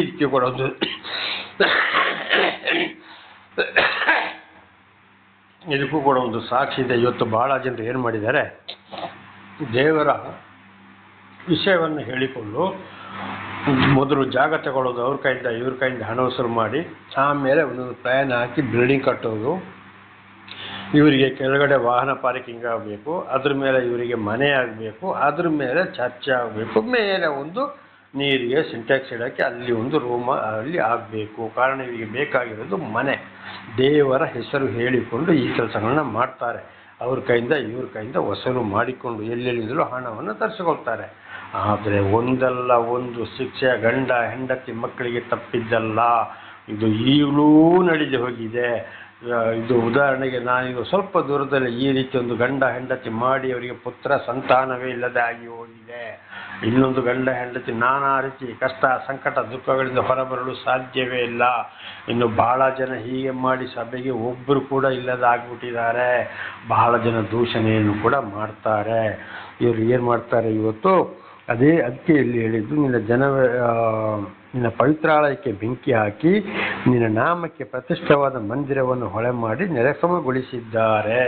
ಇದಕ್ಕೆ ಕೊಡೋದು ಇದಕ್ಕೂ ಕೂಡ ಒಂದು ಸಾಕ್ಷಿ ಇದೆ. ಇವತ್ತು ಬಹಳ ಜನರು ಏನು ಮಾಡಿದ್ದಾರೆ, ದೇವರ ವಿಷಯವನ್ನು ಹೇಳಿಕೊಂಡು ಮೊದಲು ಜಾಗ ತಗೊಳ್ಳೋದು, ಅವ್ರ ಕೈಯಿಂದ ಇವ್ರ ಕೈಯಿಂದ ಹಣ ವಸೂಲು ಮಾಡಿ, ಆಮೇಲೆ ಒಂದೊಂದು ಪ್ಲ್ಯಾನ್ ಹಾಕಿ ಬಿಲ್ಡಿಂಗ್ ಕಟ್ಟೋದು. ಇವರಿಗೆ ಕೆಳಗಡೆ ವಾಹನ ಪಾರ್ಕಿಂಗ್ ಆಗಬೇಕು, ಅದ್ರ ಮೇಲೆ ಇವರಿಗೆ ಮನೆ ಆಗಬೇಕು, ಅದ್ರ ಮೇಲೆ ಚರ್ಚ್ ಆಗಬೇಕು, ಮೇಲೆ ಒಂದು ನೀರಿಗೆ ಸಿಂಟ್ಯಾಕ್ಸ್ ಇಡೋಕ್ಕೆ ಅಲ್ಲಿ ಒಂದು ರೂಮ್ ಅಲ್ಲಿ ಆಗಬೇಕು. ಕಾರಣ ಇವರಿಗೆ ಬೇಕಾಗಿರೋದು ಮನೆ. ದೇವರ ಹೆಸರು ಹೇಳಿಕೊಂಡು ಈ ಕೆಲಸಗಳನ್ನ ಮಾಡ್ತಾರೆ. ಅವ್ರ ಕೈಯಿಂದ ಇವ್ರ ಕೈಯಿಂದ ವಸೂಲು ಮಾಡಿಕೊಂಡು ಎಲ್ಲೆಲ್ಲಿಂದಲೂ ಹಣವನ್ನು ತರಿಸಿಕೊಳ್ತಾರೆ. ಆದರೆ ಒಂದಲ್ಲ ಒಂದು ಶಿಕ್ಷೆ ಗಂಡ ಹೆಂಡತಿ ಮಕ್ಕಳಿಗೆ ತಪ್ಪಿದ್ದಲ್ಲ. ಇದು ಈಗಲೂ ನಡೆದು ಹೋಗಿದೆ. ಇದು ಉದಾಹರಣೆಗೆ ನಾನೀಗ ಸ್ವಲ್ಪ ದೂರದಲ್ಲಿ ಈ ರೀತಿ ಒಂದು ಗಂಡ ಹೆಂಡತಿ ಮಾಡಿ ಅವರಿಗೆ ಪುತ್ರ ಸಂತಾನವೇ ಇಲ್ಲದೆ ಆಗಿ ಹೋಗಿದೆ. ಇನ್ನೊಂದು ಗಂಡ ಹೆಂಡತಿ ನಾನಾ ರೀತಿ ಕಷ್ಟ ಸಂಕಟ ದುಃಖಗಳಿಂದ ಹೊರಬರಲು ಸಾಧ್ಯವೇ ಇಲ್ಲ. ಇನ್ನು ಬಹಳ ಜನ ಹೀಗೆ ಮಾಡಿ ಸಭೆಗೆ ಒಬ್ಬರು ಕೂಡ ಇಲ್ಲದೆ ಆಗ್ಬಿಟ್ಟಿದ್ದಾರೆ. ಬಹಳ ಜನ ದೂಷಣೆಯನ್ನು ಕೂಡ ಮಾಡ್ತಾರೆ. ಇವರು ಏನು ಮಾಡ್ತಾರೆ ಇವತ್ತು? ಅದಕ್ಕೆ ಇಲ್ಲಿ ಹೇಳಿದ್ದು, ನಿನ್ನ ಪವಿತ್ರಾಲಯಕ್ಕೆ ಬೆಂಕಿ ಹಾಕಿ ನಿನ್ನ ನಾಮಕ್ಕೆ ಪ್ರತಿಷ್ಠವಾದ ಮಂದಿರವನ್ನು ಹೊಳೆ ಮಾಡಿ ನೆರೆಸಮಗೊಳಿಸಿದ್ದಾರೆ.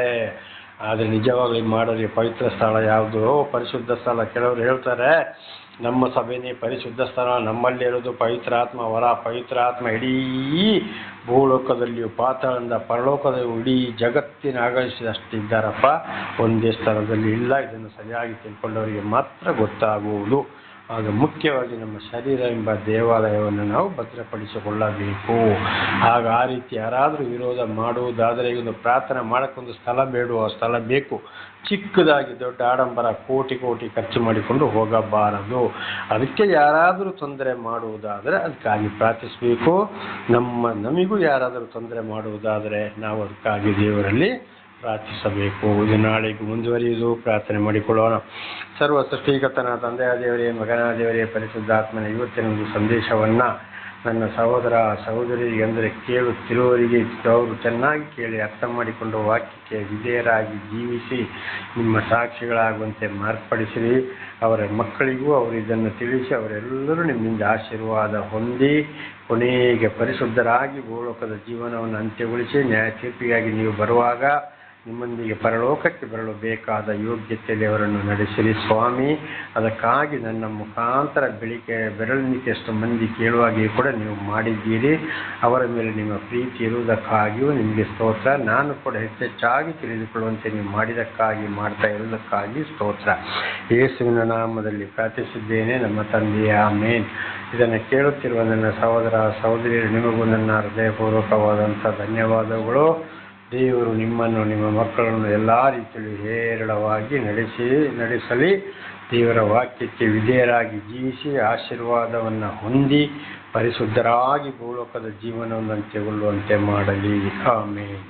ಆದರೆ ನಿಜವಾಗ್ಲೂ ಮಾಡೋರಿಗೆ ಪವಿತ್ರ ಸ್ಥಳ ಯಾವುದು? ಪರಿಶುದ್ಧ ಸ್ಥಳ. ಕೆಲವರು ಹೇಳ್ತಾರೆ ನಮ್ಮ ಸಭೆನೇ ಪರಿಶುದ್ಧ ಸ್ಥಳ, ನಮ್ಮಲ್ಲಿ ಇರೋದು ಪವಿತ್ರ ಆತ್ಮ ವರ. ಪವಿತ್ರ ಆತ್ಮ ಇಡೀ ಭೂಲೋಕದಲ್ಲಿಯೂ ಪಾತಾಳದಿಂದ ಪರಲೋಕದ ಇಡೀ ಜಗತ್ತಿನ ಆಗಮಿಸಿದಷ್ಟಿದ್ದಾರಪ್ಪ, ಒಂದೇ ಸ್ಥಳದಲ್ಲಿ ಇಲ್ಲ. ಇದನ್ನು ಸರಿಯಾಗಿ ತಿಳ್ಕೊಂಡವರಿಗೆ ಮಾತ್ರ ಗೊತ್ತಾಗುವುದು. ಆಗ ಮುಖ್ಯವಾಗಿ ನಮ್ಮ ಶರೀರ ಎಂಬ ದೇವಾಲಯವನ್ನು ನಾವು ಭದ್ರಪಡಿಸಿಕೊಳ್ಳಬೇಕು. ಆಗ ಆ ರೀತಿ ಯಾರಾದರೂ ವಿರೋಧ ಮಾಡುವುದಾದರೆ ಒಂದು ಪ್ರಾರ್ಥನೆ ಮಾಡೋಕ್ಕೊಂದು ಸ್ಥಳ ಬೇಕು. ಚಿಕ್ಕದಾಗಿ ದೊಡ್ಡ ಆಡಂಬರ ಕೋಟಿ ಖರ್ಚು ಮಾಡಿಕೊಂಡು ಹೋಗಬಾರದು. ಅದಕ್ಕೆ ಯಾರಾದರೂ ತೊಂದರೆ ಮಾಡುವುದಾದರೆ ಅದಕ್ಕಾಗಿ ಪ್ರಾರ್ಥಿಸಬೇಕು. ನಮಗೂ ಯಾರಾದರೂ ತೊಂದರೆ ಮಾಡುವುದಾದರೆ ನಾವು ಅದಕ್ಕಾಗಿ ದೇವರಲ್ಲಿ ಪ್ರಾರ್ಥಿಸಬೇಕು. ಇದು ನಾಳೆಗೂ ಮುಂದುವರಿಯುವುದು. ಪ್ರಾರ್ಥನೆ ಮಾಡಿಕೊಳ್ಳೋಣ. ಸರ್ವ ಸೃಷ್ಟಿಕರ್ತನ ತಂದೆಯ ದೇವರೇ, ಮಗನ ದೇವರೇ, ಪರಿಶುದ್ಧಾತ್ಮನ ಇವತ್ತಿನ ಒಂದು ಸಂದೇಶವನ್ನು ನನ್ನ ಸಹೋದರ ಸಹೋದರಿಗೆ ಅಂದರೆ ಕೇಳುತ್ತಿರುವವರಿಗೆ ಅವರು ಚೆನ್ನಾಗಿ ಕೇಳಿ ಅರ್ಥ ಮಾಡಿಕೊಂಡು ವಾಕ್ಯಕ್ಕೆ ವಿಧೇಯರಾಗಿ ಜೀವಿಸಿ ನಿಮ್ಮ ಸಾಕ್ಷಿಗಳಾಗುವಂತೆ ಮಾರ್ಪಡಿಸಿರಿ. ಅವರ ಮಕ್ಕಳಿಗೂ ಅವರು ಇದನ್ನು ತಿಳಿಸಿ ಅವರೆಲ್ಲರೂ ನಿಮ್ಮಿಂದ ಆಶೀರ್ವಾದ ಹೊಂದಿ ಕೊನೆಗೆ ಪರಿಶುದ್ಧರಾಗಿ ಭೂಲೋಕದ ಜೀವನವನ್ನು ಅಂತ್ಯಗೊಳಿಸಿ ನ್ಯಾಯ ತೀರ್ಪಿಗಾಗಿ ನೀವು ಬರುವಾಗ ನಿಮ್ಮೊಂದಿಗೆ ಪರಲೋಕಕ್ಕೆ ಬರಲು ಬೇಕಾದ ಯೋಗ್ಯತೆಯಲ್ಲಿ ಅವರನ್ನು ನಡೆಸಿರಿ ಸ್ವಾಮಿ. ಅದಕ್ಕಾಗಿ ನನ್ನ ಮುಖಾಂತರ ಬೆರಳಿನಿಕೆಯಷ್ಟು ಮಂದಿ ಕೇಳುವಾಗಿಯೂ ಕೂಡ ನೀವು ಮಾಡಿದ್ದೀರಿ. ಅವರ ಮೇಲೆ ನಿಮ್ಮ ಪ್ರೀತಿ ಇರುವುದಕ್ಕಾಗಿಯೂ ನಿಮಗೆ ಸ್ತೋತ್ರ. ನಾನು ಕೂಡ ಹೆಚ್ಚೆಚ್ಚಾಗಿ ತಿಳಿದುಕೊಳ್ಳುವಂತೆ ನೀವು ಮಾಡಿದ್ದಕ್ಕಾಗಿ ಮಾಡ್ತಾ ಇರುವುದಕ್ಕಾಗಿ ಸ್ತೋತ್ರ. ಯೇಸುವಿನ ನಾಮದಲ್ಲಿ ಪ್ರಾರ್ಥಿಸಿದ್ದೇನೆ ನಮ್ಮ ತಂದೆಯೇ, ಆಮೇನ್. ಇದನ್ನು ಕೇಳುತ್ತಿರುವ ನನ್ನ ಸಹೋದರ ಸಹೋದರಿಯರು, ನಿಮಗೂ ನನ್ನ ಹೃದಯಪೂರ್ವಕವಾದಂಥ ಧನ್ಯವಾದಗಳು. ದೇವರು ನಿಮ್ಮನ್ನು ನಿಮ್ಮ ಮಕ್ಕಳನ್ನು ಎಲ್ಲ ರೀತಿಯಲ್ಲಿ ಹೇರಳವಾಗಿ ನಡೆಸಲಿ. ದೇವರ ವಾಕ್ಯಕ್ಕೆ ವಿಧೇಯರಾಗಿ ಜೀವಿಸಿ ಆಶೀರ್ವಾದವನ್ನು ಹೊಂದಿ ಪರಿಶುದ್ಧರಾಗಿ ಭೂಲೋಕದ ಜೀವನವನ್ನು ಅಂತ್ಯಗೊಳ್ಳುವಂತೆ ಮಾಡಲಿ. ಆಮೇನ್.